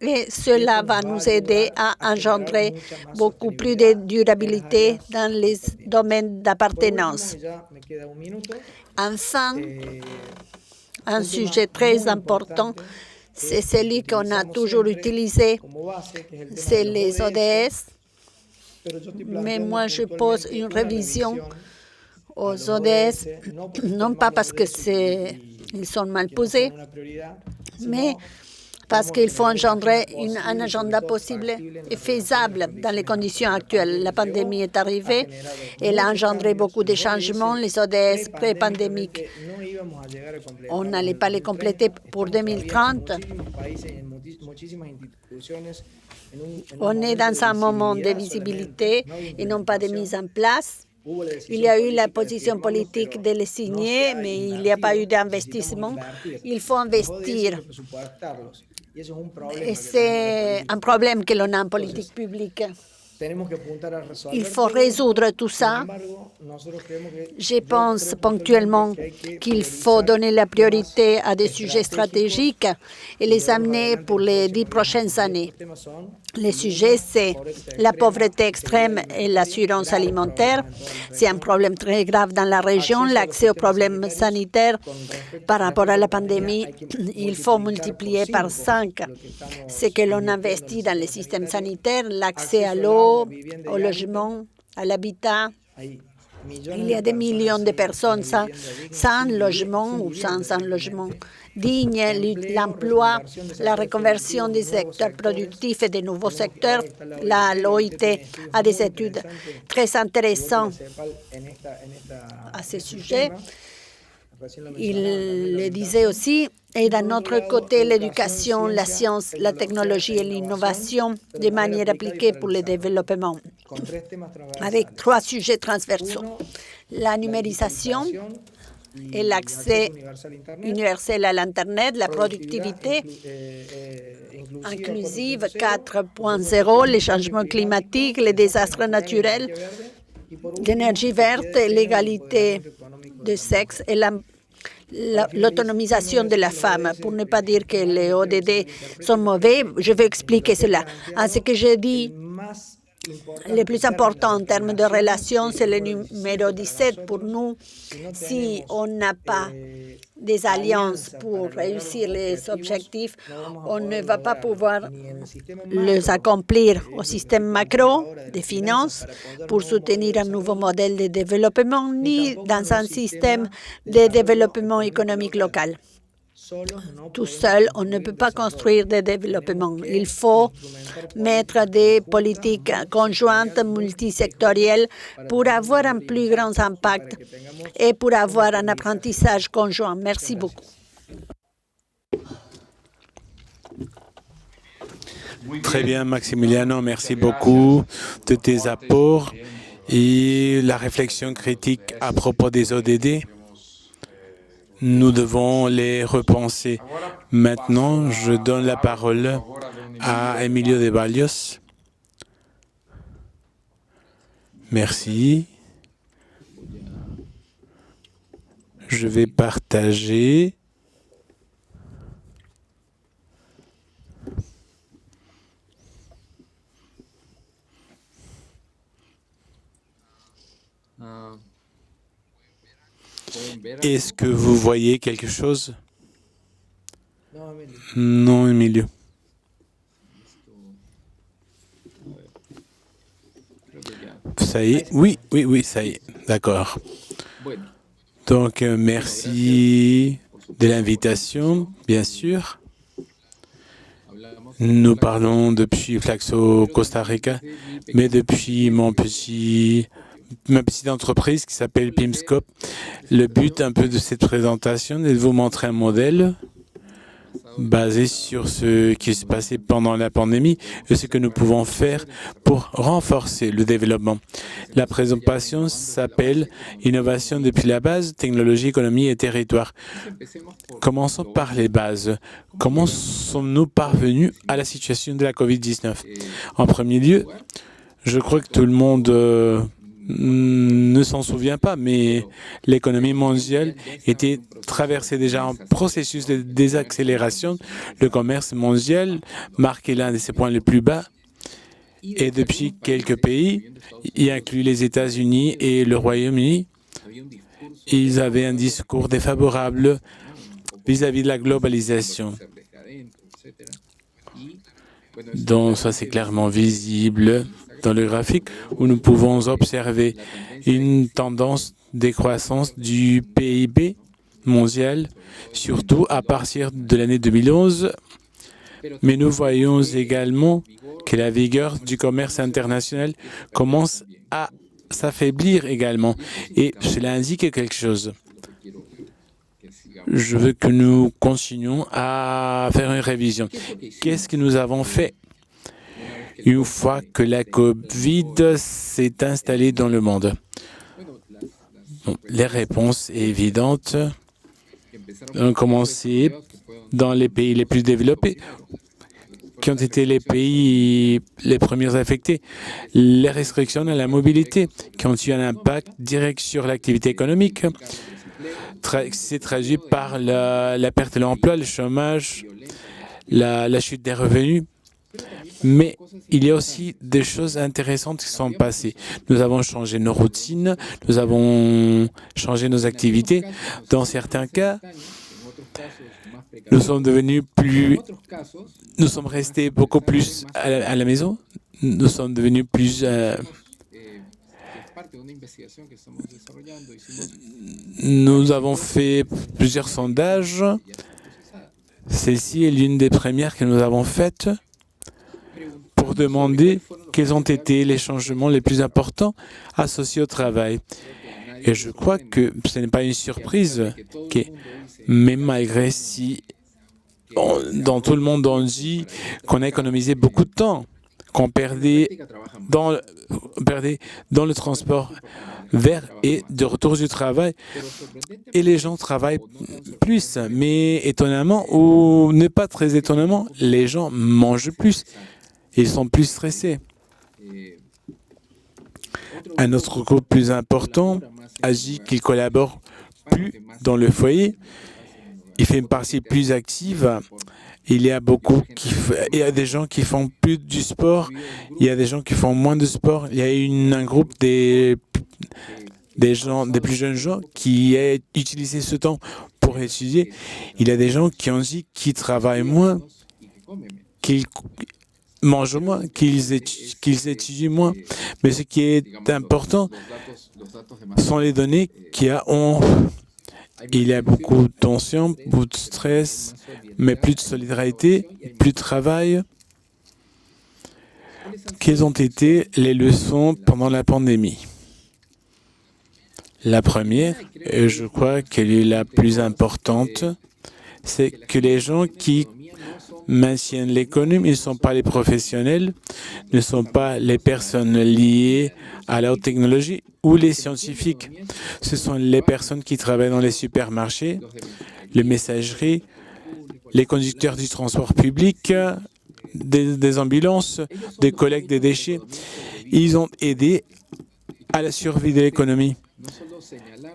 et cela va nous aider à engendrer beaucoup plus de durabilité dans les domaines d'appartenance. Enfin, un sujet très important, c'est celui qu'on a toujours utilisé, c'est les ODS. Mais moi, je pose une révision aux ODS, non pas parce qu'ils sont mal posés, mais parce qu'il faut engendrer un agenda possible et faisable dans les conditions actuelles. La pandémie est arrivée, elle a engendré beaucoup de changements. Les ODS pré-pandémiques, on n'allait pas les compléter pour 2030. On est dans un moment de visibilité et non pas de mise en place. Il y a eu la position politique de les signer, mais il n'y a pas eu d'investissement. Il faut investir. Et c'est un problème que l'on a en politique publique. Il faut résoudre tout ça. Je pense ponctuellement qu'il faut donner la priorité à des sujets stratégiques et les amener pour les 10 prochaines années. Les sujets, c'est la pauvreté extrême et l'assurance alimentaire. C'est un problème très grave dans la région. L'accès aux problèmes sanitaires par rapport à la pandémie, il faut multiplier par 5 ce que l'on investit dans les systèmes sanitaires, l'accès à l'eau, au logement, à l'habitat. Il y a des millions de personnes sans logement ou sans un logement digne, l'emploi, la reconversion des secteurs productifs et des nouveaux secteurs. L'OIT a des études très intéressantes à ce sujet. Il le disait aussi, et d'un autre côté, l'éducation, la science, la technologie et l'innovation de manière appliquée pour le développement, avec 3 sujets transversaux. La numérisation et l'accès universel à l'Internet, la productivité inclusive 4.0, les changements climatiques, les désastres naturels, l'énergie verte, l'égalité de sexe et l'autonomisation de la femme. Pour ne pas dire que les ODD sont mauvais, je vais expliquer cela. En ce que j'ai dit, le plus important en termes de relations, c'est le numéro 17 pour nous. Si on n'a pas des alliances pour réussir les objectifs, on ne va pas pouvoir les accomplir au système macro des finances pour soutenir un nouveau modèle de développement, ni dans un système de développement économique local. Tout seul, on ne peut pas construire des développements. Il faut mettre des politiques conjointes multisectorielles pour avoir un plus grand impact et pour avoir un apprentissage conjoint. Merci beaucoup. Très bien, Maximiliano. Merci beaucoup de tes apports et la réflexion critique à propos des ODD. nous devons les repenser. Maintenant, je donne la parole à Emilio de Barrios. Merci. Je vais partager. Est-ce que vous voyez quelque chose? Non, Emilio. Ça y est? Oui, ça y est. D'accord. Donc, merci de l'invitation, bien sûr. Nous parlons depuis Flaxo, Costa Rica, mais depuis ma petite entreprise qui s'appelle Pimscope. Le but un peu de cette présentation est de vous montrer un modèle basé sur ce qui se passait pendant la pandémie et ce que nous pouvons faire pour renforcer le développement. La présentation s'appelle « Innovation depuis la base, technologie, économie et territoire ». Commençons par les bases. Comment sommes-nous parvenus à la situation de la COVID-19? En premier lieu, je crois que tout le monde ne s'en souvient pas, mais l'économie mondiale était traversée déjà un processus de désaccélération. Le commerce mondial marquait l'un de ses points les plus bas. Et depuis quelques pays, y inclut les États-Unis et le Royaume-Uni, ils avaient un discours défavorable vis-à-vis de la globalisation. Donc ça, c'est clairement visible dans le graphique où nous pouvons observer une tendance décroissance du PIB mondial, surtout à partir de l'année 2011. Mais nous voyons également que la vigueur du commerce international commence à s'affaiblir également. Et cela indique quelque chose. Je veux que nous continuions à faire une révision. Qu'est-ce que nous avons fait une fois que la COVID s'est installée dans le monde? Bon, les réponses évidentes ont commencé dans les pays les plus développés, qui ont été les pays les premiers affectés. Les restrictions à la mobilité, qui ont eu un impact direct sur l'activité économique, c'est traduit par la perte de l'emploi, le chômage, la chute des revenus. Mais il y a aussi des choses intéressantes qui sont passées. Nous avons changé nos routines, nous avons changé nos activités. Dans certains cas, nous sommes restés beaucoup plus à la maison. Nous sommes devenus plus... Nous avons fait plusieurs sondages. Celle-ci est l'une des premières que nous avons faites pour demander quels ont été les changements les plus importants associés au travail. Et je crois que ce n'est pas une surprise, mais malgré si dans tout le monde on dit qu'on a économisé beaucoup de temps, qu'on perdait dans le transport vers et de retour du travail, et les gens travaillent plus. Mais étonnamment, ou ne pas très étonnamment, les gens mangent plus. Ils sont plus stressés. Un autre groupe plus important agit qu'il collabore plus dans le foyer. Il fait une partie plus active. Il y a des gens qui font plus du sport. Il y a des gens qui font moins de sport. Il y a un groupe des plus jeunes gens qui a utilisé ce temps pour étudier. Il y a des gens qui ont dit qu'ils travaillent moins, qu'ils mangent moins, qu'ils étudient moins. Mais ce qui est important sont les données il y a beaucoup de tension, beaucoup de stress, mais plus de solidarité, plus de travail. Quelles ont été les leçons pendant la pandémie? La première, et je crois qu'elle est la plus importante, c'est que les gens qui maintiennent l'économie, ils ne sont pas les professionnels, ne sont pas les personnes liées à la haute technologie ou les scientifiques. Ce sont les personnes qui travaillent dans les supermarchés, les messageries, les conducteurs du transport public, des ambulances, des collectes des déchets. Ils ont aidé à la survie de l'économie.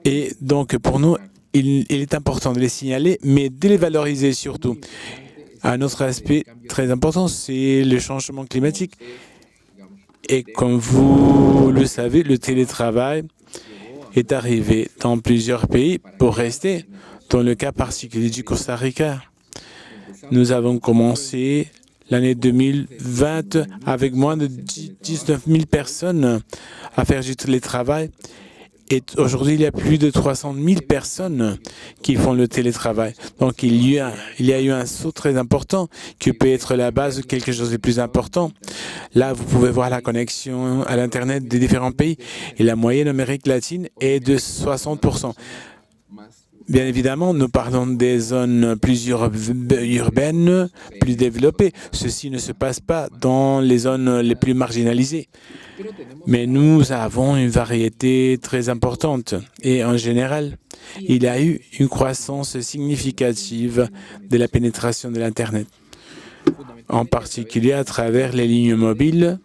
Et donc, pour nous, il est important de les signaler, mais de les valoriser surtout. Un autre aspect très important, c'est le changement climatique. Et comme vous le savez, le télétravail est arrivé dans plusieurs pays pour rester. Dans le cas particulier du Costa Rica, nous avons commencé l'année 2020 avec moins de 19 000 personnes à faire du télétravail. Et aujourd'hui, il y a plus de 300 000 personnes qui font le télétravail. Donc, il y a eu un saut très important qui peut être la base de quelque chose de plus important. Là, vous pouvez voir la connexion à l'Internet des différents pays. Et la moyenne en Amérique latine est de 60%. Bien évidemment, nous parlons des zones plus urbaines, plus développées. Ceci ne se passe pas dans les zones les plus marginalisées. Mais nous avons une variété très importante. Et en général, il y a eu une croissance significative de la pénétration de l'Internet, en particulier à travers les lignes mobiles,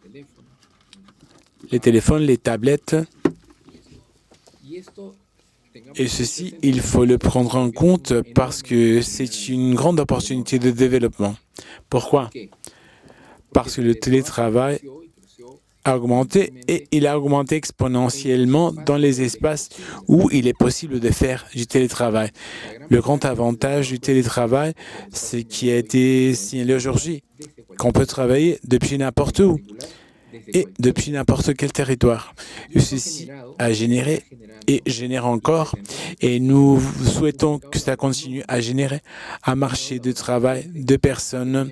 les téléphones, les tablettes. Et ceci, il faut le prendre en compte parce que c'est une grande opportunité de développement. Pourquoi? Parce que le télétravail a augmenté et il a augmenté exponentiellement dans les espaces où il est possible de faire du télétravail. Le grand avantage du télétravail, c'est qui a été signalé aujourd'hui, qu'on peut travailler depuis n'importe où et depuis n'importe quel territoire. Ceci a généré et génère encore, et nous souhaitons que ça continue à générer un marché de travail de personnes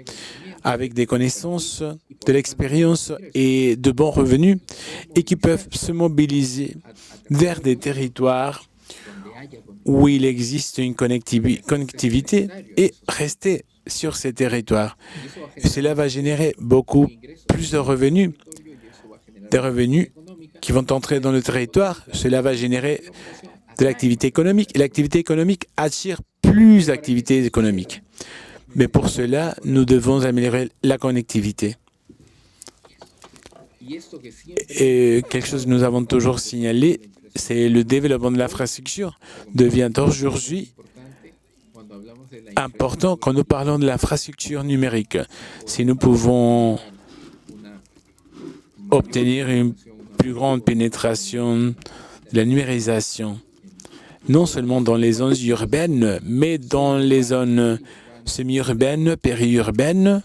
avec des connaissances, de l'expérience et de bons revenus, et qui peuvent se mobiliser vers des territoires où il existe une connectivité et rester sur ces territoires. Cela va générer beaucoup plus de revenus, des revenus qui vont entrer dans le territoire. Cela va générer de l'activité économique. Et l'activité économique attire plus d'activités économiques. Mais pour cela, nous devons améliorer la connectivité. Et quelque chose que nous avons toujours signalé, c'est le développement de l'infrastructure devient aujourd'hui important quand nous parlons de l'infrastructure numérique. Si nous pouvons obtenir une plus grande pénétration de la numérisation, non seulement dans les zones urbaines, mais dans les zones semi-urbaines, périurbaines,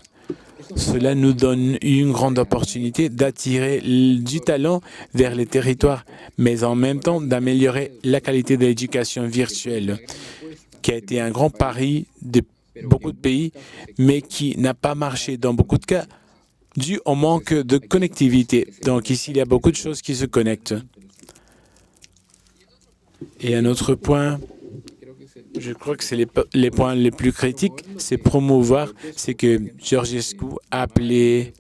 cela nous donne une grande opportunité d'attirer du talent vers les territoires, mais en même temps d'améliorer la qualité de l'éducation virtuelle, qui a été un grand pari de beaucoup de pays, mais qui n'a pas marché dans beaucoup de cas, dû au manque de connectivité. Donc ici, il y a beaucoup de choses qui se connectent. Et un autre point, je crois que c'est les points les plus critiques, c'est promouvoir ce que Georgescu a appelé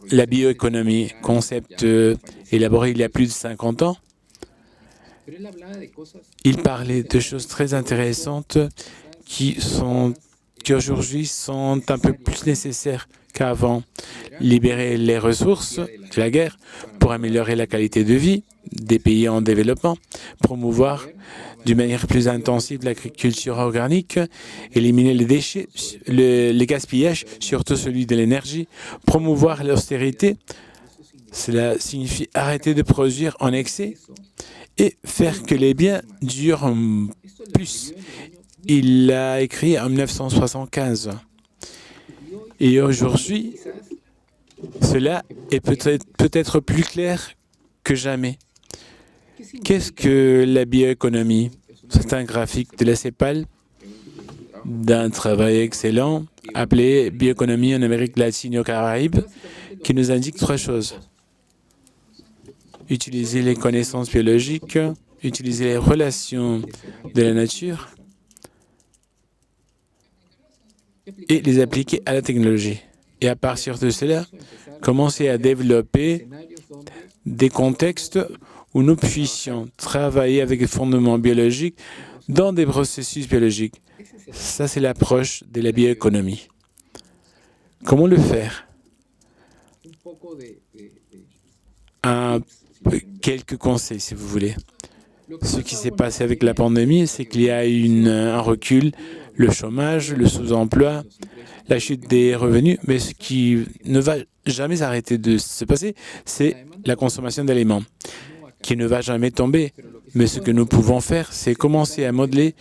la bioéconomie, concept élaboré il y a plus de 50 ans. Il parlait de choses très intéressantes qui aujourd'hui sont un peu plus nécessaires qu'avant. Libérer les ressources de la guerre pour améliorer la qualité de vie des pays en développement, promouvoir d'une manière plus intensive l'agriculture organique, éliminer les déchets, les gaspillages, surtout celui de l'énergie, promouvoir l'austérité. Cela signifie arrêter de produire en excès et faire que les biens durent plus. Il l'a écrit en 1975. Et aujourd'hui, cela est peut-être plus clair que jamais. Qu'est-ce que la bioéconomie? C'est un graphique de la CEPAL, d'un travail excellent, appelé Bioéconomie en Amérique latine et aux Caraïbes, qui nous indique trois choses. Utiliser les connaissances biologiques, utiliser les relations de la nature et les appliquer à la technologie. Et à partir de cela, commencer à développer des contextes où nous puissions travailler avec des fondements biologiques dans des processus biologiques. Ça, c'est l'approche de la bioéconomie. Comment le faire? Quelques conseils, si vous voulez. Ce qui s'est passé avec la pandémie, c'est qu'il y a un recul, le chômage, le sous-emploi, la chute des revenus, mais ce qui ne va jamais arrêter de se passer, c'est la consommation d'aliments, qui ne va jamais tomber. Mais ce que nous pouvons faire, c'est commencer à modeler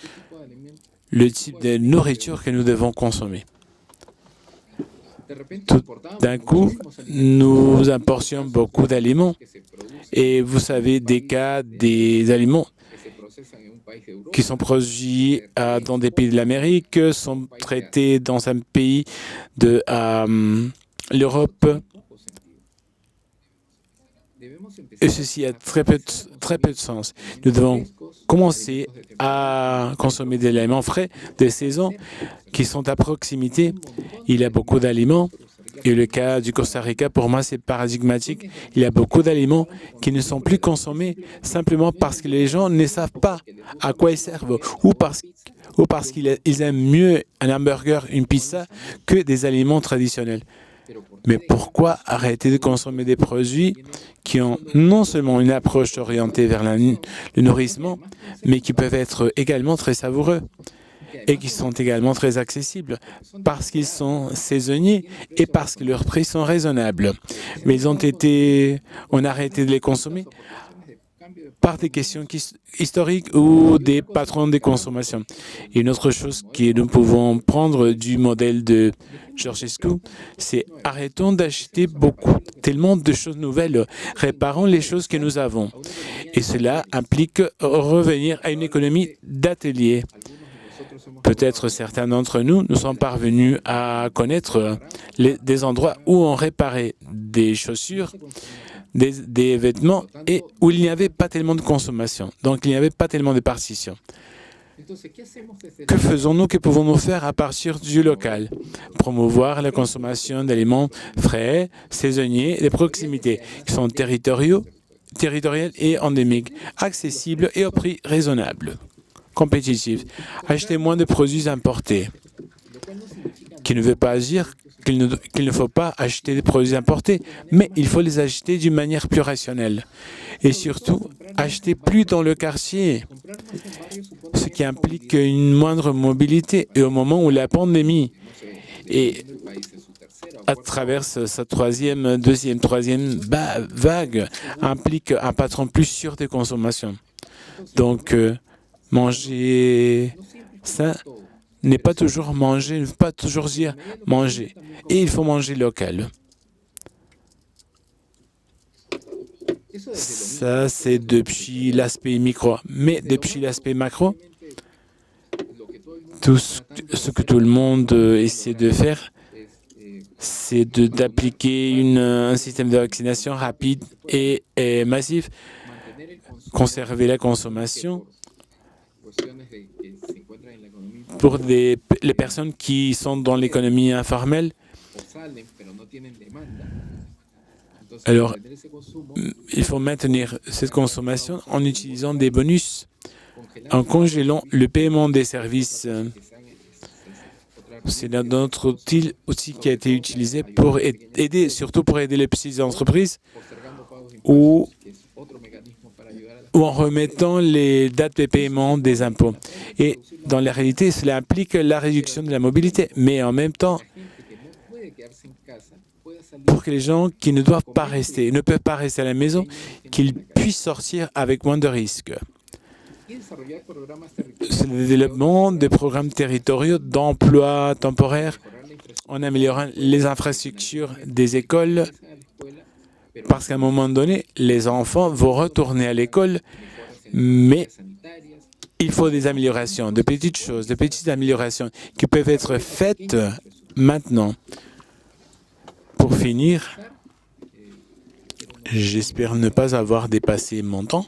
le type de nourriture que nous devons consommer. Tout d'un coup, nous importions beaucoup d'aliments. Et vous savez des cas des aliments qui sont produits dans des pays de l'Amérique, sont traités dans un pays de l'Europe. Et ceci a très peu de sens. Nous devons commencer à consommer des aliments frais, des saisons qui sont à proximité. Il y a beaucoup d'aliments. Et le cas du Costa Rica, pour moi, c'est paradigmatique. Il y a beaucoup d'aliments qui ne sont plus consommés simplement parce que les gens ne savent pas à quoi ils servent ou parce qu'ils aiment mieux un hamburger, une pizza que des aliments traditionnels. Mais pourquoi arrêter de consommer des produits qui ont non seulement une approche orientée vers le nourrissement, mais qui peuvent être également très savoureux et qui sont également très accessibles parce qu'ils sont saisonniers et parce que leurs prix sont raisonnables. Mais on a arrêté de les consommer par des questions historiques ou des patrons de consommation. Et une autre chose que nous pouvons prendre du modèle de Georgescu, c'est arrêtons d'acheter tellement de choses nouvelles, réparons les choses que nous avons. Et cela implique revenir à une économie d'atelier. Peut-être certains d'entre nous sont parvenus à connaître des endroits où on réparait des chaussures, des vêtements et où il n'y avait pas tellement de consommation. Donc, il n'y avait pas tellement de partition. Que faisons-nous, que pouvons-nous faire à partir du local? Promouvoir la consommation d'aliments frais, saisonniers et de proximité, qui sont territoriels et endémiques, accessibles et au prix raisonnable, compétitifs. Acheter moins de produits importés, qui ne veut pas dire qu'il ne faut pas acheter des produits importés, mais il faut les acheter d'une manière plus rationnelle. Et surtout, acheter plus dans le quartier, ce qui implique une moindre mobilité. Et au moment où la pandémie et à travers sa troisième vague implique un patron plus sûr des consommations. Donc, manger sain n'est pas toujours manger, ne veut pas toujours dire manger. Et il faut manger local. Ça, c'est depuis l'aspect micro. Mais depuis l'aspect macro, tout ce que tout le monde essaie de faire, c'est d'appliquer un système de vaccination rapide et massif, conserver la consommation pour les personnes qui sont dans l'économie informelle. Alors, il faut maintenir cette consommation en utilisant des bonus, en congélant le paiement des services. C'est un autre outil qui a été utilisé pour aider, surtout pour aider les petites entreprises, ou en remettant les dates de paiement des impôts. Et dans la réalité, cela implique la réduction de la mobilité, mais en même temps, pour que les gens qui ne peuvent pas rester à la maison, qu'ils puissent sortir avec moins de risques. C'est le développement des programmes territoriaux d'emploi temporaire en améliorant les infrastructures des écoles, parce qu'à un moment donné, les enfants vont retourner à l'école, mais il faut des améliorations, de petites choses, de petites améliorations qui peuvent être faites maintenant. Pour finir, j'espère ne pas avoir dépassé mon temps.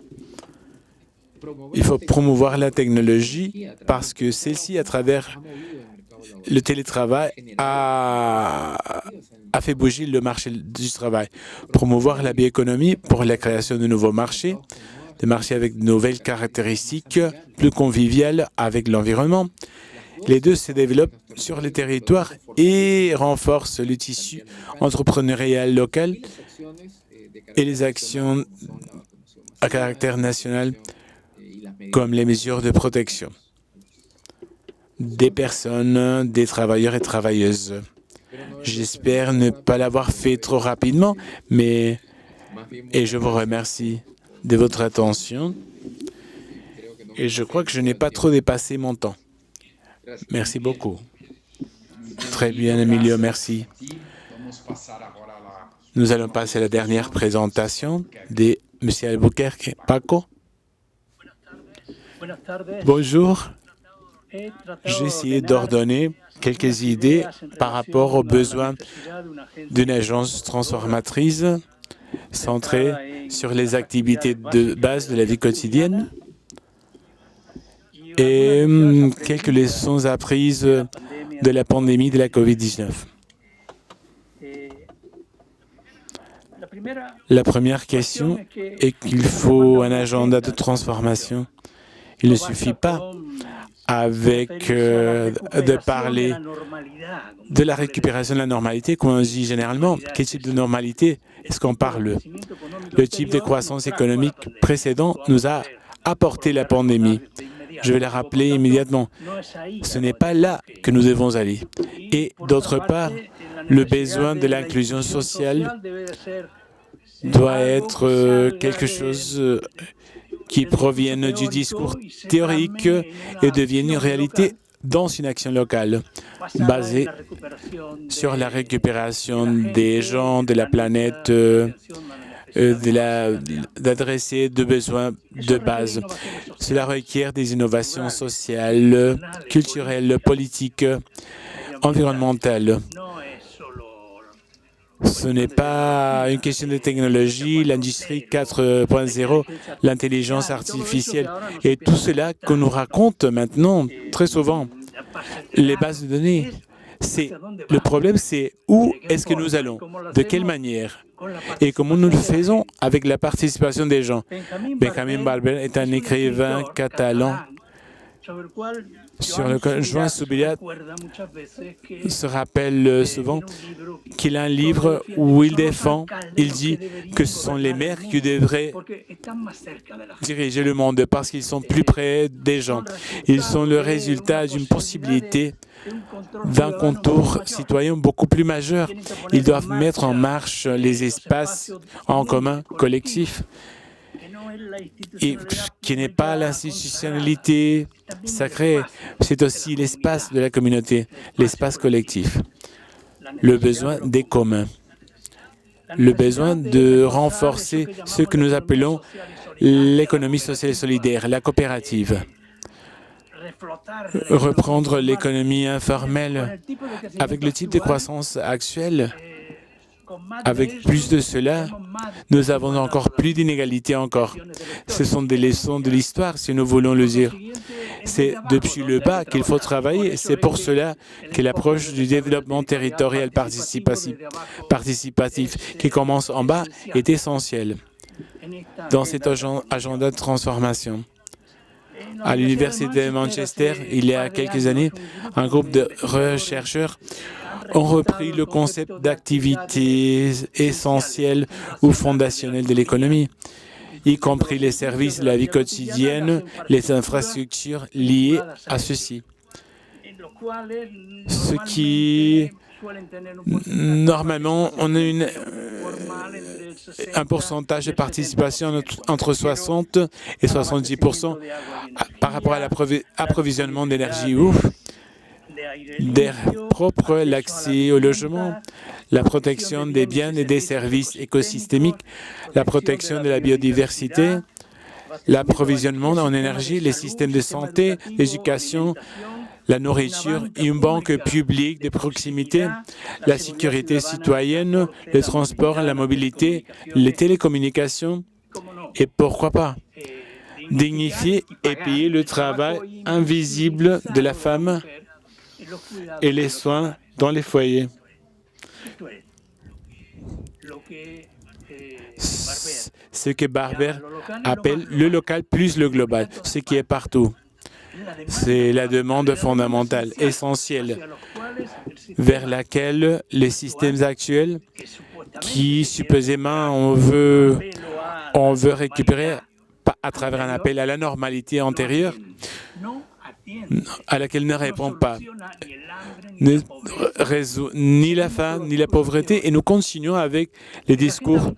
Il faut promouvoir la technologie parce que celle-ci, à travers le télétravail, a fait bouger le marché du travail. Promouvoir la bioéconomie pour la création de nouveaux marchés, des marchés avec de nouvelles caractéristiques, plus conviviales avec l'environnement. Les deux se développent sur les territoires et renforcent le tissu entrepreneurial local et les actions à caractère national comme les mesures de protection des personnes, des travailleurs et travailleuses. J'espère ne pas l'avoir fait trop rapidement, et je vous remercie de votre attention. Et je crois que je n'ai pas trop dépassé mon temps. Merci beaucoup. Très bien, Emilio, merci. Nous allons passer à la dernière présentation de M. Albuquerque. Paco. Bonjour. J'ai essayé d'ordonner quelques idées par rapport aux besoins d'une agence transformatrice centrée sur les activités de base de la vie quotidienne et quelques leçons apprises de la pandémie de la COVID-19. La première question est qu'il faut un agenda de transformation. Il ne suffit pas de parler de la récupération de la normalité, comme on dit généralement. Quel type de normalité est-ce qu'on parle? Le type de croissance économique précédent nous a apporté la pandémie. Je vais le rappeler immédiatement. Ce n'est pas là que nous devons aller. Et d'autre part, le besoin de l'inclusion sociale doit être quelque chose qui proviennent du discours théorique et deviennent une réalité dans une action locale, basée sur la récupération des gens, de la planète, d'adresser des besoins de base. Cela requiert des innovations sociales, culturelles, politiques, environnementales. Ce n'est pas une question de technologie, l'industrie 4.0, l'intelligence artificielle et tout cela qu'on nous raconte maintenant très souvent. Les bases de données, le problème c'est où est-ce que nous allons, de quelle manière et comment nous le faisons avec la participation des gens. Benjamin Barber est un écrivain catalan sur lequel Joan Subirats se rappelle souvent qu'il a un livre où il dit que ce sont les maires qui devraient diriger le monde parce qu'ils sont plus près des gens. Ils sont le résultat d'une possibilité d'un contour citoyen beaucoup plus majeur. Ils doivent mettre en marche les espaces en commun collectifs et qui n'est pas l'institutionnalité sacrée, c'est aussi l'espace de la communauté, l'espace collectif, le besoin des communs, le besoin de renforcer ce que nous appelons l'économie sociale et solidaire, la coopérative, reprendre l'économie informelle avec le type de croissance actuel. Avec plus de cela, nous avons encore plus d'inégalités encore. Ce sont des leçons de l'histoire, si nous voulons le dire. C'est depuis le bas qu'il faut travailler. C'est pour cela que l'approche du développement territorial participatif qui commence en bas est essentielle dans cet agenda de transformation. À l'Université de Manchester, il y a quelques années, un groupe de chercheurs ont repris le concept d'activités essentielles ou fondationnelles de l'économie, y compris les services de la vie quotidienne, les infrastructures liées à ceci. Ce qui, normalement, on a un pourcentage de participation entre 60 et 70% par rapport à l'approvisionnement d'énergie d'air propre, l'accès au logement, la protection des biens et des services écosystémiques, la protection de la biodiversité, l'approvisionnement en énergie, les systèmes de santé, l'éducation, la nourriture, une banque publique de proximité, la sécurité citoyenne, le transport, la mobilité, les télécommunications et pourquoi pas dignifier et payer le travail invisible de la femme et les soins dans les foyers. Ce que Barber appelle le local plus le global, ce qui est partout. C'est la demande fondamentale, essentielle, vers laquelle les systèmes actuels, qui supposément on veut récupérer à travers un appel à la normalité antérieure, à laquelle ne répond pas, ne résout ni la faim, ni la pauvreté, et nous continuons avec les discours.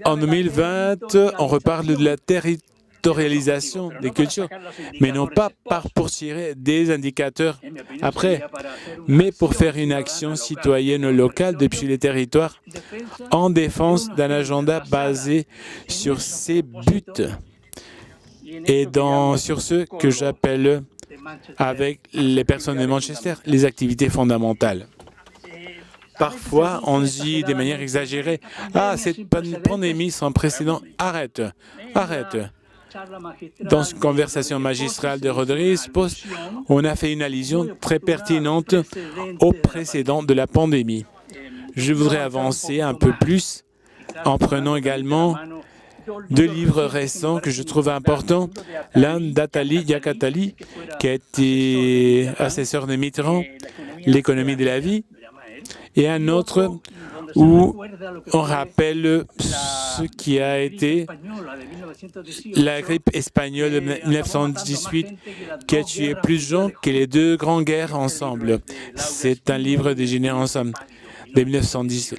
En 2020, on reparle de la territorialisation des cultures, mais non pas pour tirer des indicateurs après, mais pour faire une action citoyenne locale depuis les territoires en défense d'un agenda basé sur ces buts et sur ce que j'appelle, avec les personnes de Manchester, les activités fondamentales. Parfois, on dit de manière exagérée, « Ah, cette pandémie sans précédent, arrête, arrête !» Dans une conversation magistrale de Rodriguez Post, on a fait une allusion très pertinente au précédent de la pandémie. Je voudrais avancer un peu plus en prenant également deux livres récents que je trouve importants. L'un d'Atali Yakatali, qui a été assesseur de Mitterrand, L'économie de la vie, et un autre où on rappelle ce qui a été la grippe espagnole de 1918, qui a tué plus de gens que les deux grandes guerres ensemble. C'est un livre de Génération de 1910.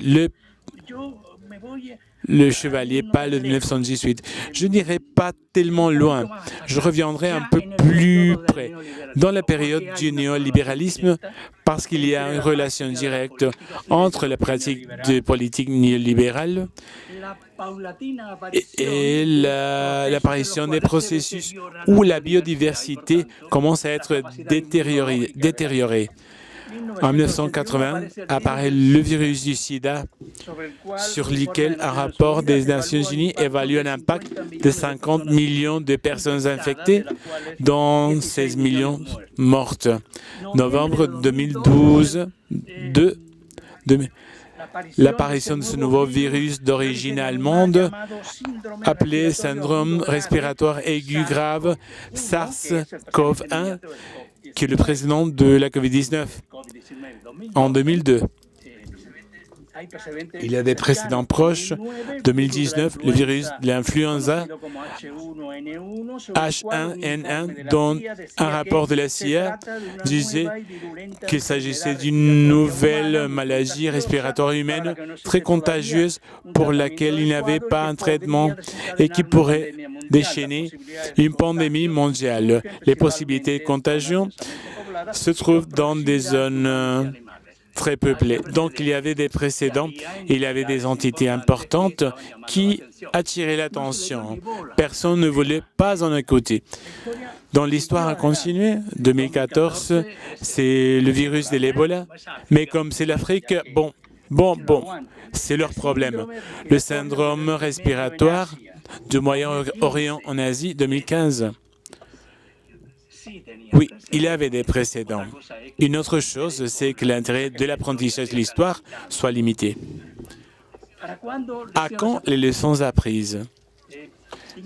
Le Chevalier pâle de 1918. Je n'irai pas tellement loin. Je reviendrai un peu plus près. Dans la période du néolibéralisme, parce qu'il y a une relation directe entre la pratique de politique néolibérale et l'apparition des processus où la biodiversité commence à être détériorée. En 1980, apparaît le virus du sida, sur lequel un rapport des Nations Unies évalue un impact de 50 millions de personnes infectées, dont 16 millions mortes. Novembre 2012, l'apparition de ce nouveau virus d'origine allemande, appelé syndrome respiratoire aigu grave SARS-CoV-1, qui est le président de la COVID-19 en 2002. Il y a des précédents proches. 2019, le virus de l'influenza H1N1, dont un rapport de la CIA disait qu'il s'agissait d'une nouvelle maladie respiratoire humaine très contagieuse pour laquelle il n'y avait pas un traitement et qui pourrait déchaîner une pandémie mondiale. Les possibilités de contagion se trouvent dans des zones très peuplées. Donc, il y avait des précédents, il y avait des entités importantes qui attiraient l'attention. Personne ne voulait pas en écouter. Dans l'histoire a continué. 2014, c'est le virus de l'Ebola. Mais comme c'est l'Afrique, bon, c'est leur problème. Le syndrome respiratoire du Moyen-Orient en Asie, 2015. Oui, il y avait des précédents. Une autre chose, c'est que l'intérêt de l'apprentissage de l'histoire soit limité. À quand les leçons apprises?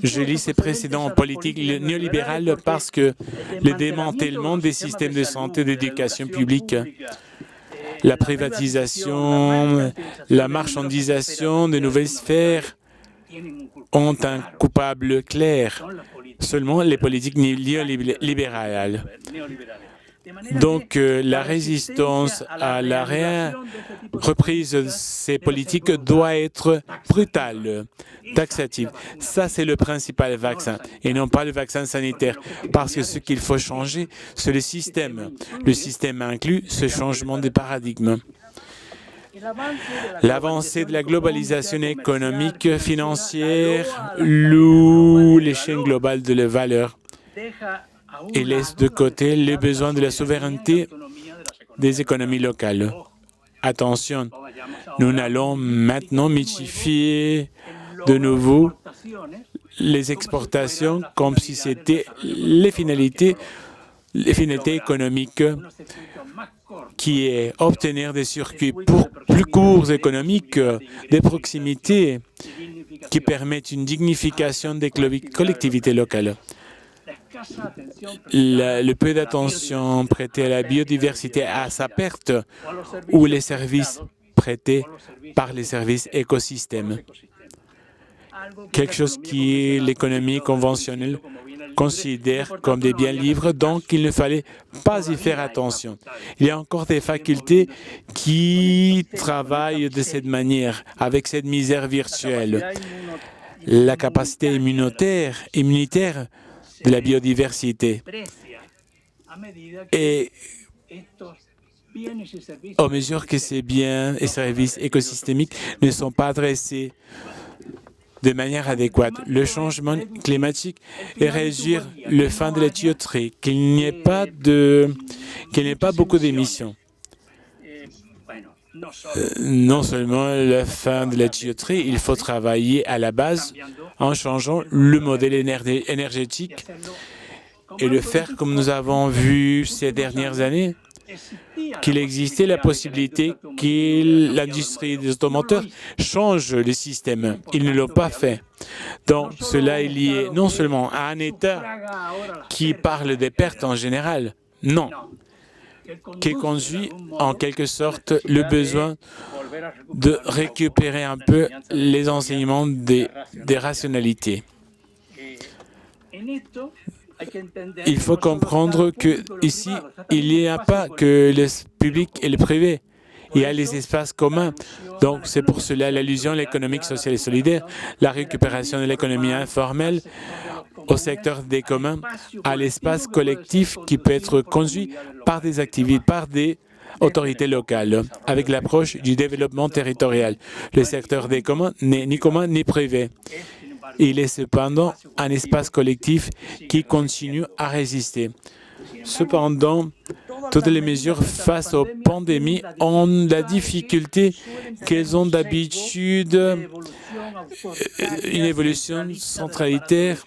Je lis ces précédents en politique néolibérale parce que le démantèlement des systèmes de santé et d'éducation publique, la privatisation, la marchandisation de nouvelles sphères ont un coupable clair. Seulement les politiques néolibérales. Donc, la résistance à la reprise de ces politiques doit être brutale, taxative. Ça, c'est le principal vaccin, et non pas le vaccin sanitaire. Parce que ce qu'il faut changer, c'est le système. Le système inclut ce changement de paradigme. L'avancée de la globalisation économique, financière, loue les chaînes globales de la valeur et laisse de côté les besoins de la souveraineté des économies locales. Attention, nous n'allons maintenant mythifier de nouveau les exportations comme si c'était les finalités économiques, qui est obtenir des circuits plus courts économiques, des proximités qui permettent une dignification des collectivités locales. Le peu d'attention prêtée à la biodiversité à sa perte ou les services prêtés par les services écosystèmes. Quelque chose qui l'économie conventionnelle considère comme des biens libres, donc il ne fallait pas y faire attention. Il y a encore des facultés qui travaillent de cette manière, avec cette misère virtuelle. La capacité immunitaire de la biodiversité. Et à mesure que ces biens et services écosystémiques ne sont pas adressés de manière adéquate, le changement climatique et réduire le fin de la tuyauterie, qu'il n'y ait pas beaucoup d'émissions. Non seulement la fin de la tuyauterie, il faut travailler à la base en changeant le modèle énergétique et le faire comme nous avons vu ces dernières années, qu'il existait la possibilité que l'industrie des automoteurs change le système. Ils ne l'ont pas fait. Donc, cela est lié non seulement à un État qui parle des pertes en général, non, qui conduit en quelque sorte le besoin de récupérer un peu les enseignements des rationalités. Il faut comprendre qu'ici, il n'y a pas que le public et le privé. Il y a les espaces communs. Donc, c'est pour cela l'allusion à l'économique sociale et solidaire, la récupération de l'économie informelle au secteur des communs, à l'espace collectif qui peut être conduit par des activités, par des autorités locales, avec l'approche du développement territorial. Le secteur des communs n'est ni commun ni privé. Il est cependant un espace collectif qui continue à résister. Cependant, toutes les mesures face aux pandémies ont la difficulté qu'elles ont d'habitude une évolution centralitaire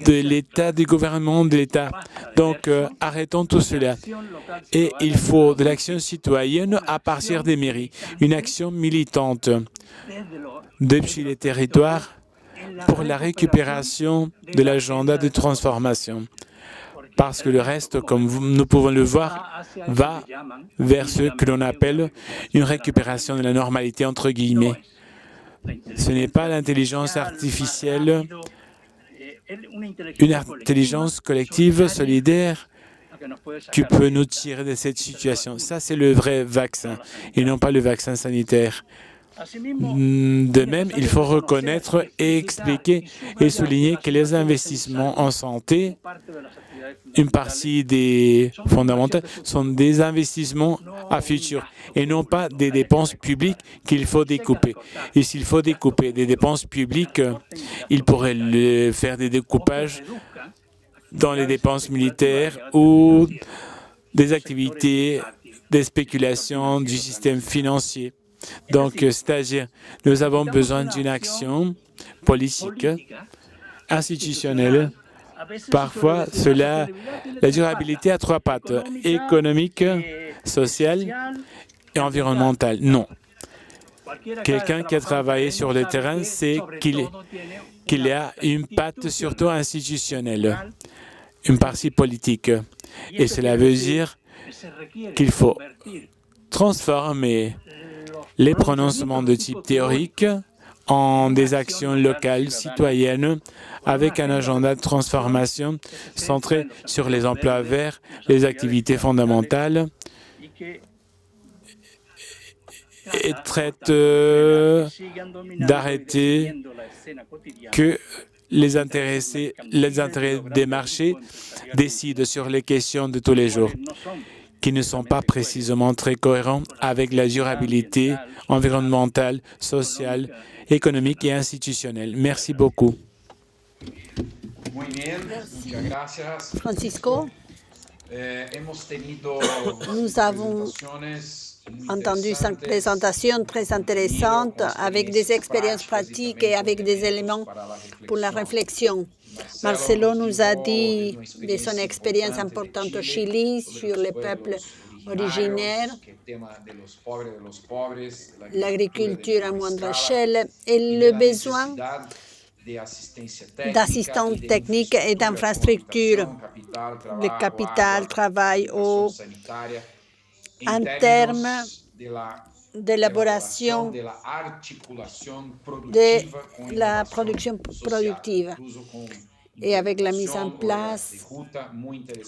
de l'État, du gouvernement de l'État. Donc, arrêtons tout cela. Et il faut de l'action citoyenne à partir des mairies, une action militante depuis les territoires pour la récupération de l'agenda de transformation. Parce que le reste, comme nous pouvons le voir, va vers ce que l'on appelle une récupération de la normalité, entre guillemets. Ce n'est pas l'intelligence artificielle, une intelligence collective, solidaire, qui peut nous tirer de cette situation. Ça, c'est le vrai vaccin, et non pas le vaccin sanitaire. De même, il faut reconnaître et expliquer et souligner que les investissements en santé, une partie des fondamentaux, sont des investissements à futur et non pas des dépenses publiques qu'il faut découper. Et s'il faut découper des dépenses publiques, il pourrait faire des découpages dans les dépenses militaires ou des activités de spéculation du système financier. Donc, c'est-à-dire, nous avons besoin d'une action politique, institutionnelle. Parfois, la durabilité a trois pattes, économique, sociale et environnementale. Non. Quelqu'un qui a travaillé sur le terrain sait qu'il y a une patte surtout institutionnelle, une partie politique. Et cela veut dire qu'il faut transformer les prononcements de type théorique en des actions locales, citoyennes, avec un agenda de transformation centré sur les emplois verts, les activités fondamentales, et traite d'arrêter que les intérêts des marchés décident sur les questions de tous les jours, qui ne sont pas précisément très cohérents avec la durabilité environnementale, sociale, économique et institutionnelle. Merci beaucoup. Francisco, nous avons entendu cinq présentations très intéressantes avec des expériences pratiques et avec des éléments pour la réflexion. Marcelo nous a dit de son expérience importante au Chili sur les peuples originaires, l'agriculture à moindre échelle et le besoin d'assistance technique et d'infrastructures, le capital, travail, eau, en termes d'élaboration de la production productive et avec la mise en place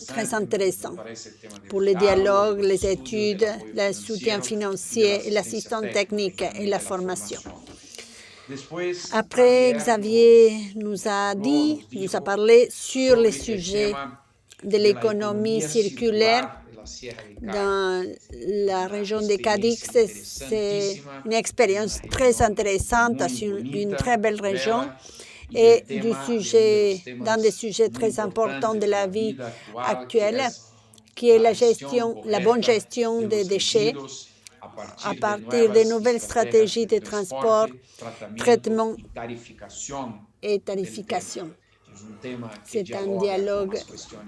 très intéressant pour le dialogue, les études, le soutien financier, l'assistance technique et la formation. Après, Xavier nous a parlé sur les sujets de l'économie circulaire dans la région de Cadix. C'est une expérience très intéressante sur une très belle région et dans des sujets très importants de la vie actuelle, qui est la bonne gestion des déchets à partir de nouvelles stratégies de transport, traitement et tarification. C'est un dialogue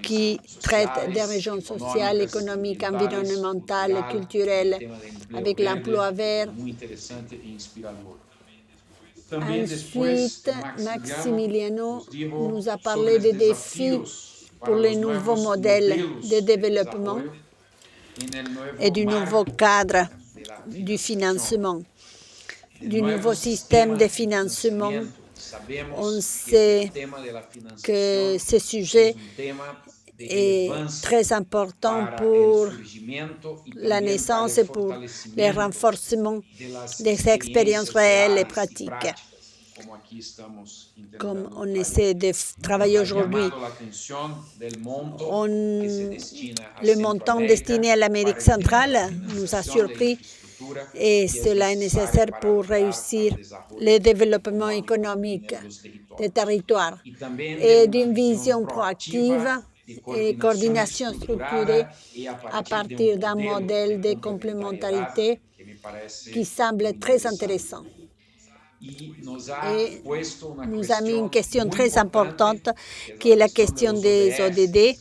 qui traite des régions sociales, économiques, environnementales, culturelles, avec l'emploi vert. Ensuite, Maximiliano nous a parlé des défis pour les nouveaux modèles de développement et du nouveau cadre du financement, du nouveau système de financement. On sait que ce sujet est très important pour la naissance et pour le renforcement des expériences réelles et pratiques, comme on essaie de travailler aujourd'hui. Le montant destiné à l'Amérique centrale nous a surpris et cela est nécessaire pour réussir le développement économique des territoires et d'une vision proactive et coordination structurée à partir d'un modèle de complémentarité qui semble très intéressant. Et nous a mis une question très importante qui est la question des ODD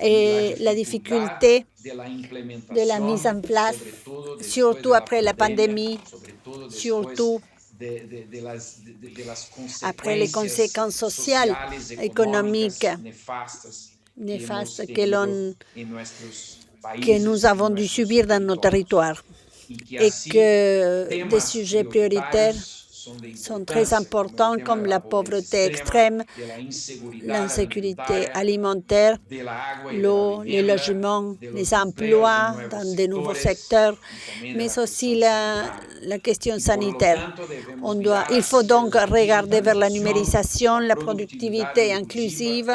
et la difficulté de la mise en place, surtout après la pandémie, surtout après les conséquences sociales, économiques néfastes que nous avons dû subir dans nos territoires et que des sujets prioritaires sont très importants comme la pauvreté extrême, l'insécurité alimentaire, l'eau, les logements, les emplois dans de nouveaux secteurs, mais aussi la question sanitaire. Il faut donc regarder vers la numérisation, la productivité inclusive,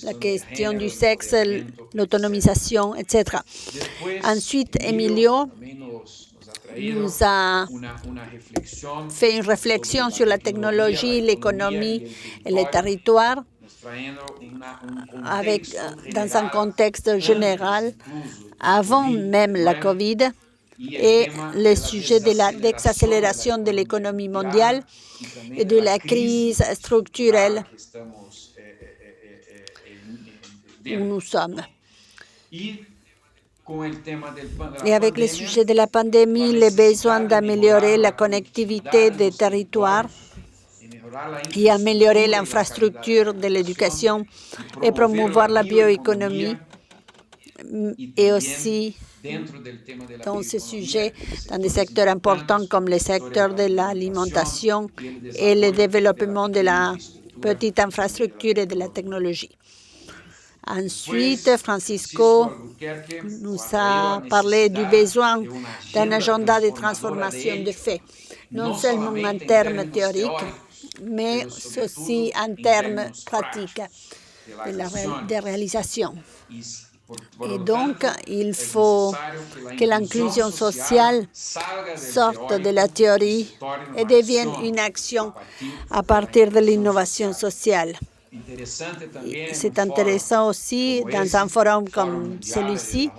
la question du sexe, l'autonomisation, etc. Ensuite, Emilio nous a fait une réflexion sur la technologie, l'économie et les territoires dans un contexte général avant même la COVID et le sujet de la désaccélération de l'économie mondiale et de la crise structurelle où nous sommes. Et avec le sujet de la pandémie, le besoin d'améliorer la connectivité des territoires et améliorer l'infrastructure de l'éducation et promouvoir la bioéconomie, et aussi dans ce sujet, dans des secteurs importants comme le secteur de l'alimentation et le développement de la petite infrastructure et de la technologie. Ensuite, Francisco nous a parlé du besoin d'un agenda de transformation de fait, non seulement en termes théoriques, mais aussi en termes pratiques de réalisation. Et donc, il faut que l'inclusion sociale sorte de la théorie et devienne une action à partir de l'innovation sociale. C'est intéressant aussi, dans un forum comme celui-ci,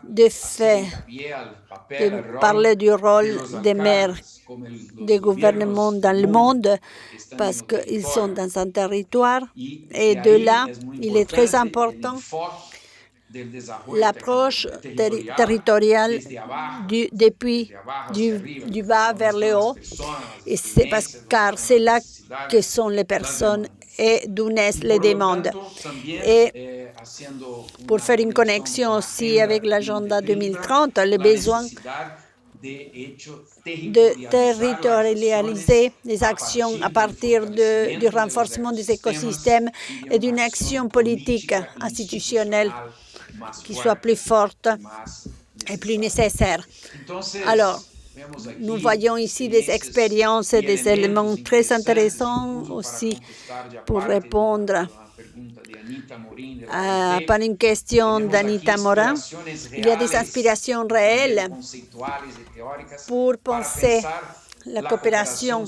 de parler du rôle des maires des gouvernements dans le monde, parce qu'ils sont dans un territoire. Et de là, il est très important l'approche territoriale depuis du bas vers le haut, et car c'est là que sont les personnes et d'où naissent les demandes. Et pour faire une connexion aussi avec l'agenda 2030, le besoin de territorialiser les actions à partir du renforcement des écosystèmes et d'une action politique institutionnelle qui soit plus forte et plus nécessaire. Alors, nous voyons ici des expériences et des éléments très intéressants aussi pour répondre par une question d'Anita Morin. Il y a des inspirations réelles pour penser la coopération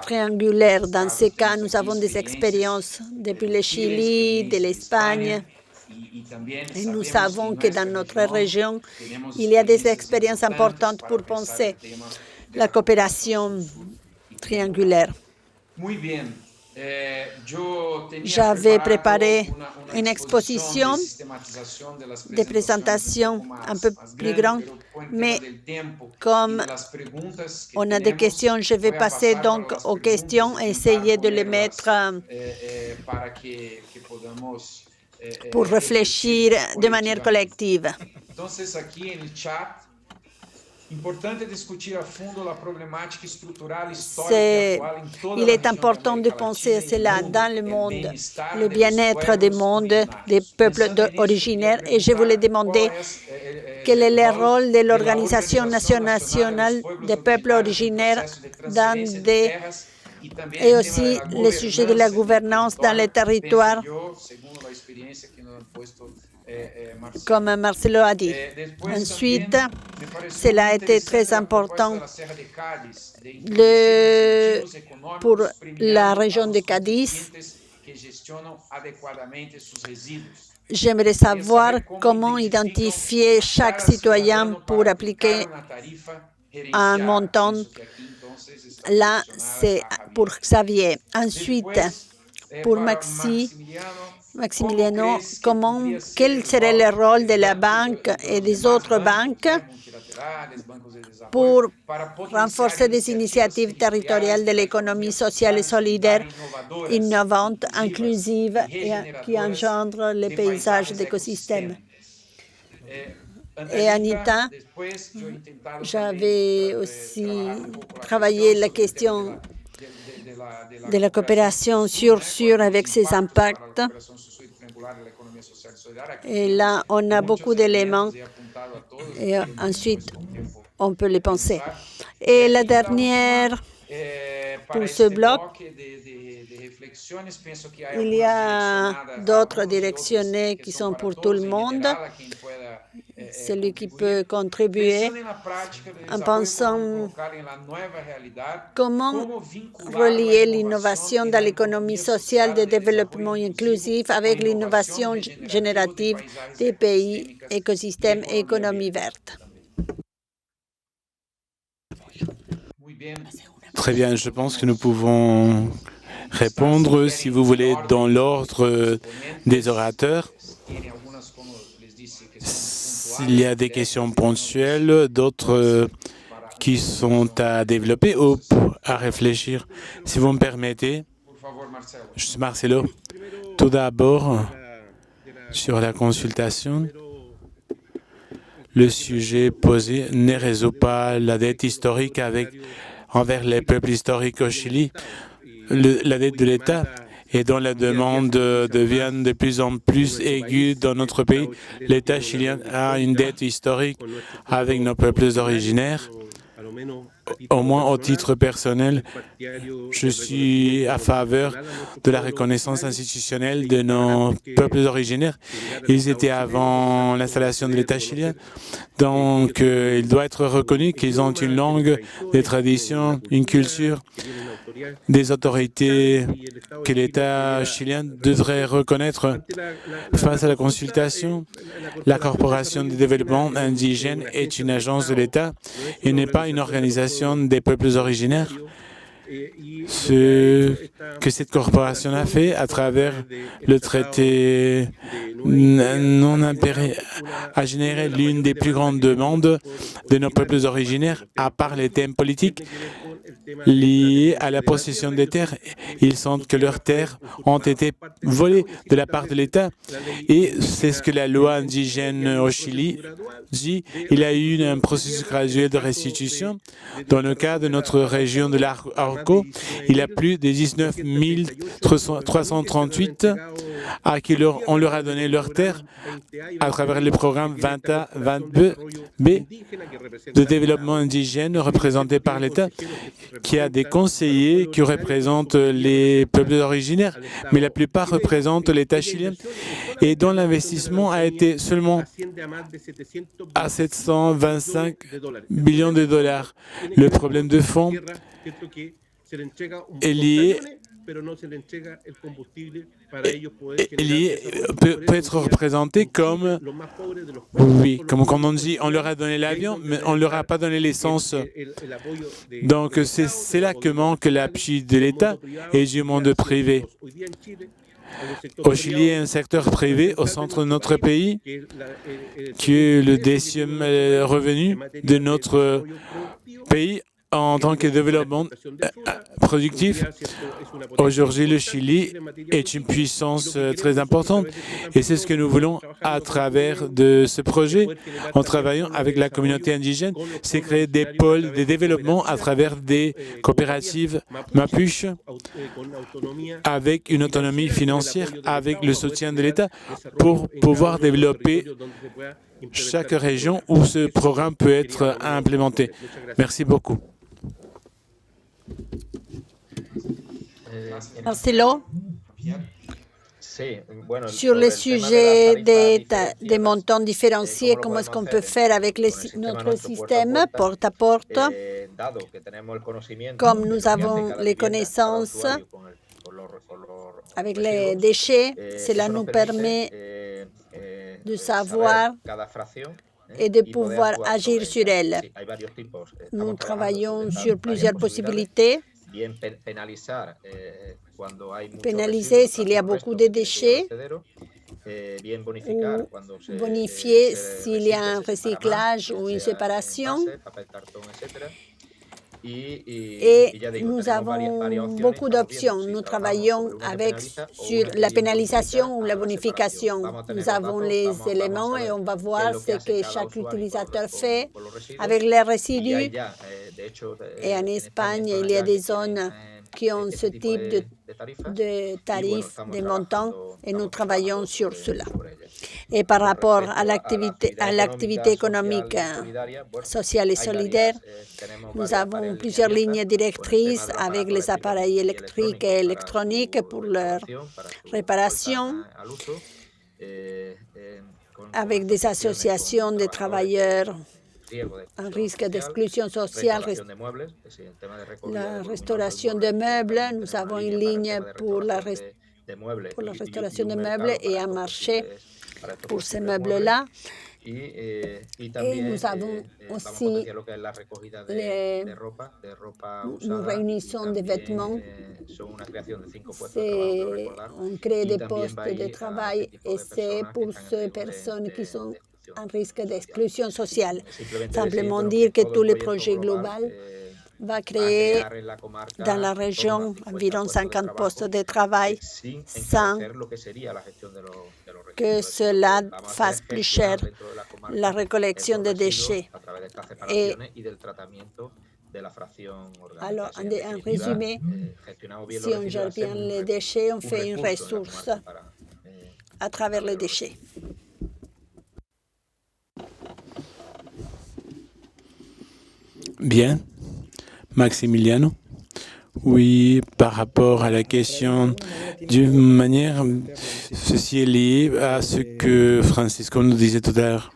triangulaire. Dans ce cas, nous avons des expériences depuis le Chili, de l'Espagne. Et nous savons que dans notre région, il y a des expériences importantes pour penser la coopération triangulaire. J'avais préparé une exposition de présentation un peu plus grande, mais comme on a des questions, je vais passer donc aux questions et essayer de les mettre pour réfléchir de manière collective. Il est important de penser à cela dans le monde, le bien-être des mondes des peuples originaires. Et je voulais demander quel est le rôle de l'Organisation nationale des peuples originaires et aussi le sujet de la gouvernance dans les territoires, comme Marcelo a dit. Ensuite, cela a été très important pour la région de Cadiz. J'aimerais savoir comment identifier chaque citoyen pour appliquer un montant. Là, c'est pour Xavier. Ensuite, pour Maximiliano, quel serait le rôle de la banque et des autres banques pour renforcer des initiatives territoriales de l'économie sociale et solidaire, innovante, inclusive et qui engendrent les paysages d'écosystèmes. Et Anita, j'avais aussi travaillé la question de la coopération sur avec ses impacts. Et là, on a beaucoup d'éléments et ensuite, on peut les penser. Et la dernière, pour ce bloc, il y a d'autres directionnés qui sont pour tout le monde. Celui qui peut contribuer en pensant comment relier l'innovation dans l'économie sociale de développement inclusif avec l'innovation générative des pays, écosystèmes et économie verte. Très bien, je pense que nous pouvons répondre, si vous voulez, dans l'ordre des orateurs. S'il y a des questions ponctuelles, d'autres qui sont à développer ou à réfléchir. Si vous me permettez, je suis Marcelo. Tout d'abord, sur la consultation, le sujet posé ne résout pas la dette historique envers les peuples historiques au Chili. La dette de l'État et dont la demande devient de plus en plus aiguë dans notre pays. L'État chilien a une dette historique avec nos peuples originaires au moins au titre personnel, je suis à faveur de la reconnaissance institutionnelle de nos peuples originaires. Ils étaient avant l'installation de l'État chilien, donc il doit être reconnu qu'ils ont une langue, des traditions, une culture, des autorités que l'État chilien devrait reconnaître. Face à la consultation, la Corporation de développement indigène est une agence de l'État et n'est pas une organisation des peuples originaires. Ce que cette corporation a fait à travers le traité non impérial a généré l'une des plus grandes demandes de nos peuples originaires, à part les thèmes politiques liés à la possession des terres. Ils sentent que leurs terres ont été volées de la part de l'État et c'est ce que la loi indigène au Chili dit. Il y a eu un processus graduel de restitution. Dans le cas de notre région de l'Arco, il y a plus de 19 338 à qui on leur a donné leurs terres à travers le programme 20A-20B de développement indigène représenté par l'État, qui a des conseillers qui représentent les peuples originaires, mais la plupart représentent l'État chilien, et dont l'investissement a été seulement à 725 millions de dollars. Le problème de fond est lié peut être représenté comme, oui, comme quand on dit, on leur a donné l'avion, mais on ne leur a pas donné l'essence. Donc, c'est là que manque l'appui de l'État et du monde privé. Au Chili, il y a un secteur privé au centre de notre pays qui est le 10e revenu de notre pays en tant que développement productif. Aujourd'hui, le Chili est une puissance très importante et c'est ce que nous voulons à travers de ce projet. En travaillant avec la communauté indigène, c'est créer des pôles de développement à travers des coopératives Mapuche avec une autonomie financière, avec le soutien de l'État pour pouvoir développer chaque région où ce programme peut être implémenté. Merci beaucoup. Marcelo, sur le sujet des montants différenciés, comment est-ce qu'on peut faire avec notre système porte à porte? Comme nous avons les connaissances avec les déchets, cela nous permet de savoir et de pouvoir agir sur elles. Nous travaillons sur plusieurs possibilités. Pénaliser s'il y a beaucoup de déchets, ou bonifier s'il y a un recyclage ou une séparation. Et nous avons beaucoup d'options. Nous travaillons sur la pénalisation ou la bonification. Nous avons les éléments et on va voir ce que chaque utilisateur fait avec les résidus. Et en Espagne, il y a des zones qui ont ce type de tarifs, de montants, et nous travaillons sur cela. Et par rapport à l'activité économique, sociale et solidaire, nous avons plusieurs lignes directrices avec les appareils électriques et électroniques pour leur réparation, avec des associations de travailleurs en risque d'exclusion sociale, la restauration de meubles. Nous avons une ligne pour la restauration de meubles et un marché pour ces meubles-là. Et nous avons aussi nous réunissons des vêtements. On crée des postes de travail et c'est pour ces personnes qui sont en risque d'exclusion sociale. Simplement dire que tous les projets globaux va créer dans la région environ 50 postes de travail sans que cela fasse plus cher la récollection des déchets. Et alors, en résumé, si on gère bien les déchets, on fait une ressource à travers les déchets. Bien. Maximiliano. Oui, par rapport à la question, d'une manière, ceci est lié à ce que Francisco nous disait tout à l'heure.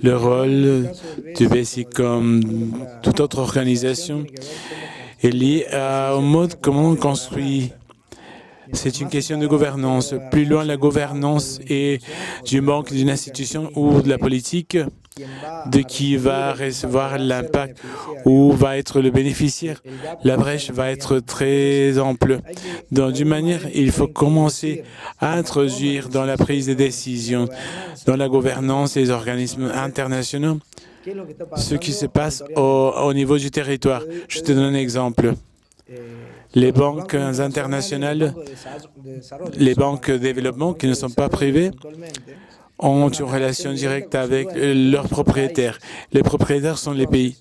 Le rôle du BESI comme toute autre organisation est lié au mode comment on construit. C'est une question de gouvernance. Plus loin la gouvernance est du manque d'une institution ou de la politique, de qui va recevoir l'impact ou va être le bénéficiaire. La brèche va être très ample. Donc, d'une manière, il faut commencer à introduire dans la prise de décision, dans la gouvernance des organismes internationaux, ce qui se passe au niveau du territoire. Je te donne un exemple. Les banques internationales, les banques de développement qui ne sont pas privées, ont une relation directe avec leurs propriétaires. Les propriétaires sont les pays.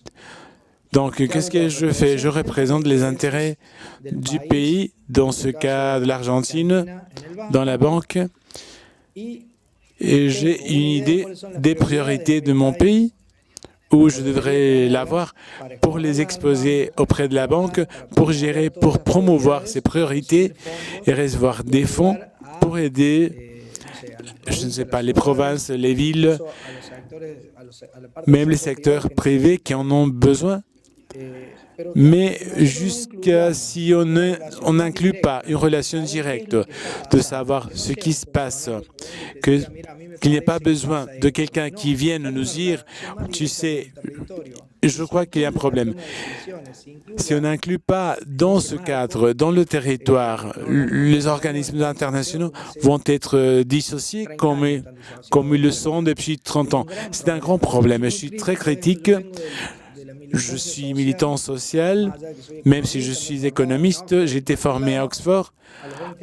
Donc, qu'est-ce que je fais? Je représente les intérêts du pays, dans ce cas de l'Argentine, dans la banque, et j'ai une idée des priorités de mon pays, où je devrais l'avoir pour les exposer auprès de la banque, pour gérer, pour promouvoir ces priorités et recevoir des fonds pour aider, je ne sais pas, les provinces, les villes, même les secteurs privés qui en ont besoin. Mais jusqu'à si on n'inclut pas une relation directe de savoir ce qui se passe, qu'il n'y ait pas besoin de quelqu'un qui vienne nous dire, tu sais, je crois qu'il y a un problème. Si on n'inclut pas dans ce cadre, dans le territoire, les organismes internationaux vont être dissociés comme ils le sont depuis 30 ans. C'est un grand problème. Je suis très critique. Je suis militant social, même si je suis économiste. J'ai été formé à Oxford.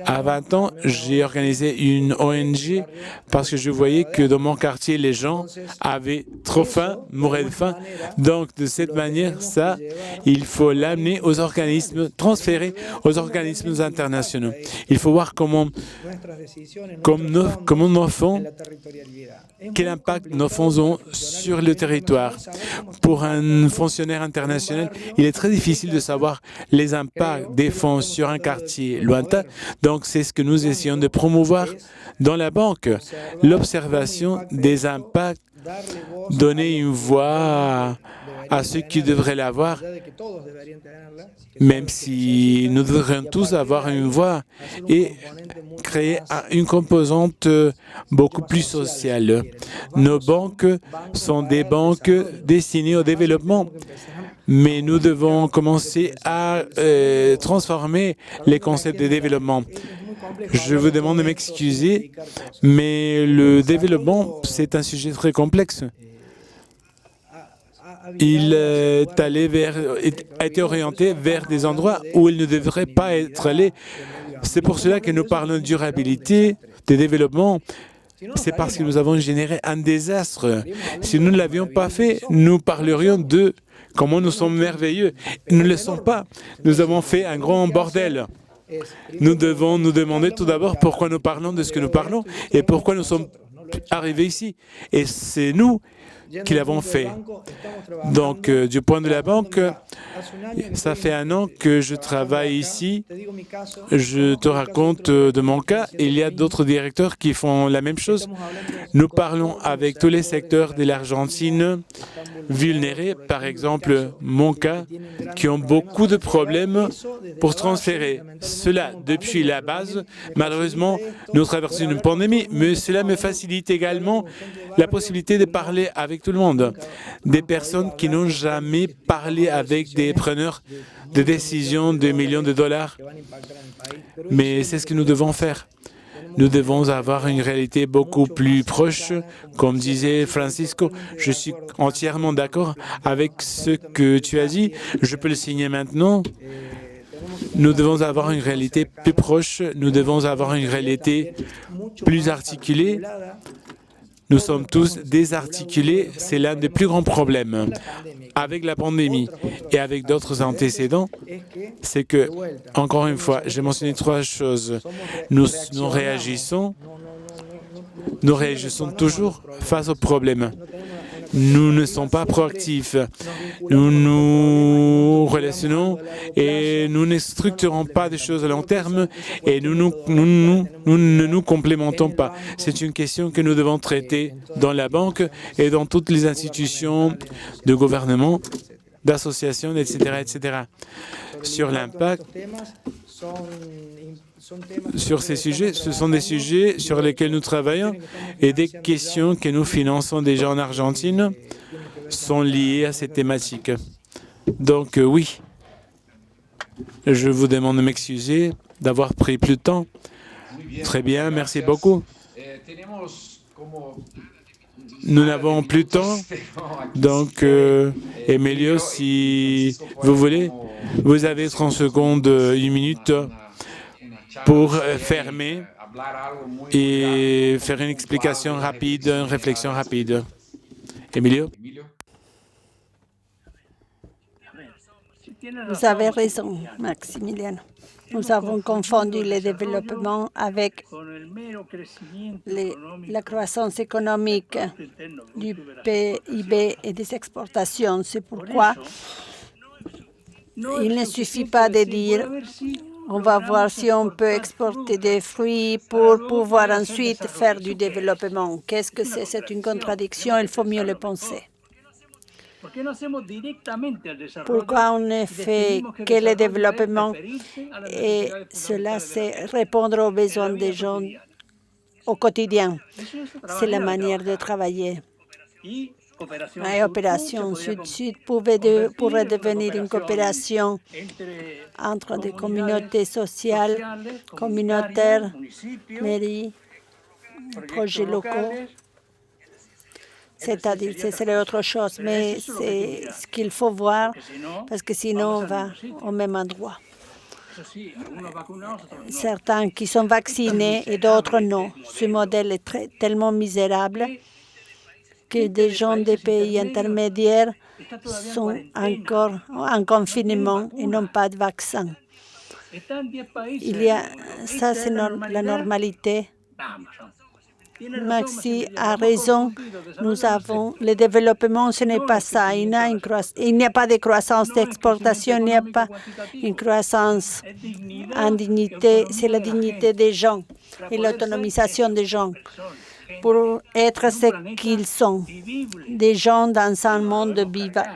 À 20 ans, j'ai organisé une ONG parce que je voyais que dans mon quartier, les gens avaient trop faim, mouraient de faim. Donc, de cette manière, ça, il faut l'amener aux organismes, transférer aux organismes internationaux. Il faut voir comment nos fonds, quel impact nos fonds ont sur le territoire. Pour un fonctionnaire international, il est très difficile de savoir les impacts des fonds sur un quartier lointain. Donc, c'est ce que nous essayons de promouvoir dans la banque, l'observation des impacts, donner une voix à ceux qui devraient l'avoir, même si nous devrions tous avoir une voix et créer une composante beaucoup plus sociale. Nos banques sont des banques destinées au développement, mais nous devons commencer à transformer les concepts de développement. Je vous demande de m'excuser, mais le développement, c'est un sujet très complexe. Il a été orienté vers des endroits où il ne devrait pas être allé. C'est pour cela que nous parlons de durabilité, de développement. C'est parce que nous avons généré un désastre. Si nous ne l'avions pas fait, nous parlerions de comment nous sommes merveilleux. Nous ne le sommes pas. Nous avons fait un grand bordel. Nous devons nous demander tout d'abord pourquoi nous parlons de ce que nous parlons et pourquoi nous sommes arrivés ici. Et c'est nous qui l'avons fait. Donc, du point de la banque, ça fait 1 an que je travaille ici. Je te raconte de mon cas. Il y a d'autres directeurs qui font la même chose. Nous parlons avec tous les secteurs de l'Argentine vulnérés, par exemple mon cas, qui ont beaucoup de problèmes pour transférer. Cela depuis la base. Malheureusement, nous traversons une pandémie, mais cela me facilite également la possibilité de parler avec tout le monde. Des personnes qui n'ont jamais parlé avec des preneurs de décisions de millions de dollars. Mais c'est ce que nous devons faire. Nous devons avoir une réalité beaucoup plus proche. Comme disait Francisco, je suis entièrement d'accord avec ce que tu as dit. Je peux le signer maintenant. Nous devons avoir une réalité plus proche. Nous devons avoir une réalité plus articulée. Nous sommes tous désarticulés. C'est l'un des plus grands problèmes. Avec la pandémie et avec d'autres antécédents, c'est que, encore une fois, j'ai mentionné 3 choses. Nous réagissons toujours face aux problèmes. nous ne sommes pas proactifs. Nous nous relationnons et nous ne structurons pas des choses à long terme et nous ne nous complémentons pas. C'est une question que nous devons traiter dans la banque et dans toutes les institutions de gouvernement, d'associations, etc., etc. Sur l'impact, sur ces sujets, ce sont des sujets sur lesquels nous travaillons et des questions que nous finançons déjà en Argentine sont liées à ces thématiques. Donc oui, je vous demande de m'excuser d'avoir pris plus de temps. Très bien, merci beaucoup. Nous n'avons plus de temps, donc Emilio, si vous voulez, vous avez 30 secondes, 1 minute pour fermer et faire une explication rapide, une réflexion rapide. Emilio? Vous avez raison, Maximiliano. Nous avons confondu le développement avec la croissance économique du PIB et des exportations. C'est pourquoi il ne suffit pas de dire on va voir si on peut exporter des fruits pour pouvoir ensuite faire du développement. Qu'est-ce que c'est? C'est une contradiction, il faut mieux le penser. Pourquoi on ne fait que le développement et cela, c'est répondre aux besoins des gens au quotidien. C'est la manière de travailler. La coopération Sud-Sud pourrait devenir une coopération entre des communautés sociales, communautaires, mairies, projets locaux. C'est-à-dire, c'est autre chose, mais c'est ce qu'il faut voir, parce que sinon, on va au même endroit. Certains qui sont vaccinés et d'autres non. Ce modèle est tellement misérable que des gens des pays intermédiaires sont encore en confinement et n'ont pas de vaccin. Ça, c'est la normalité. Maxi a raison. Nous avons le développement, ce n'est pas ça. Il n'y a pas de croissance d'exportation, il n'y a pas une croissance en dignité. C'est la dignité des gens et l'autonomisation des gens pour être ce qu'ils sont, des gens dans un monde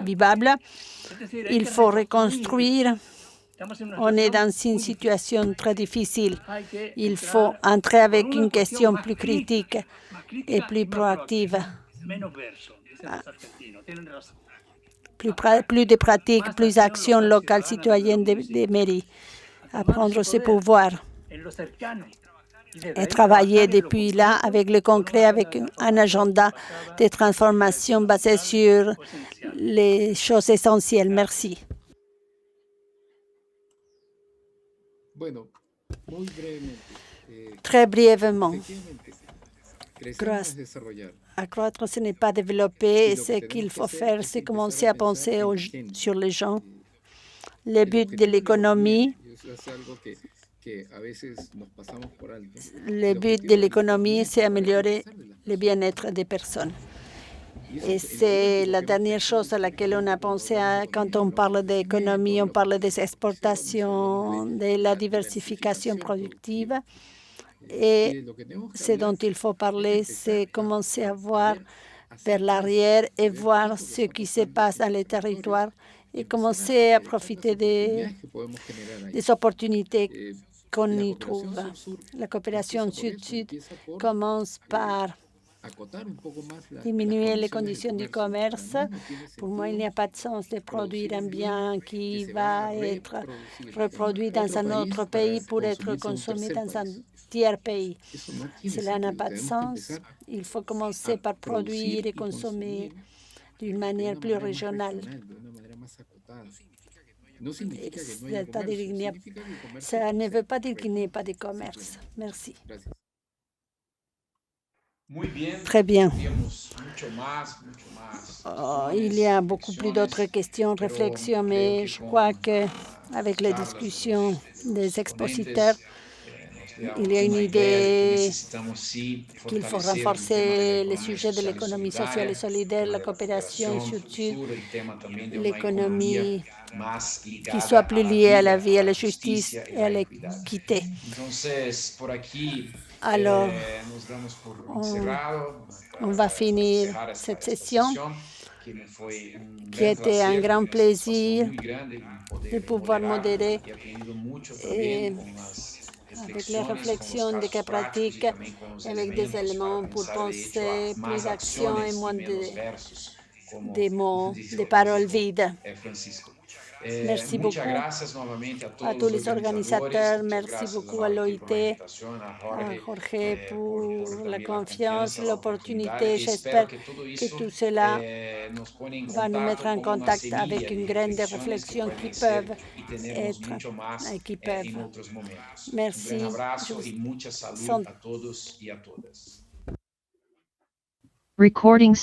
vivable. Il faut reconstruire. On est dans une situation très difficile. Il faut entrer avec une question plus critique et plus proactive. Plus de pratiques, plus d'actions locales citoyennes des mairies. Apprendre ses pouvoirs. Et travailler depuis là avec le concret, avec un agenda de transformation basé sur les choses essentielles. Merci. Très brièvement, accroître, ce n'est pas développer. Ce qu'il faut faire, c'est commencer à penser sur les gens. Le but de l'économie, c'est améliorer le bien-être des personnes. Et c'est la dernière chose à laquelle on a pensé quand on parle d'économie, on parle des exportations, de la diversification productive. Et ce dont il faut parler, c'est commencer à voir vers l'arrière et voir ce qui se passe dans les territoires et commencer à profiter des opportunités qu'on y trouve. La coopération Sud-Sud commence par diminuer les conditions du commerce. Pour moi, il n'y a pas de sens de produire un bien qui va être reproduit dans un autre pays pour être consommé dans un tiers pays. Cela n'a pas de sens. Il faut commencer par produire et consommer d'une manière plus régionale. Ça ne veut pas dire qu'il n'y ait pas de commerce. Merci. Très bien. Il y a beaucoup plus d'autres questions, réflexions, mais je crois qu'avec les discussions des expositeurs, il y a une idée qu'il faut renforcer les sujets de l'économie sociale et solidaire, la coopération et surtout l'économie qui soit plus liée à la vie, à la justice et à l'équité. Alors, on va finir cette session qui a été un grand plaisir de pouvoir modérer et avec les réflexions des cas pratiques, avec des éléments pour penser, plus d'action et moins de mots, de paroles vides. Merci beaucoup à tous les organisateurs, merci beaucoup à l'OIT, à Jorge pour la confiance, l'opportunité. J'espère que tout cela va nous mettre en contact avec une graine de réflexion qui peuvent être et qui peuvent. Merci. Recording stopped.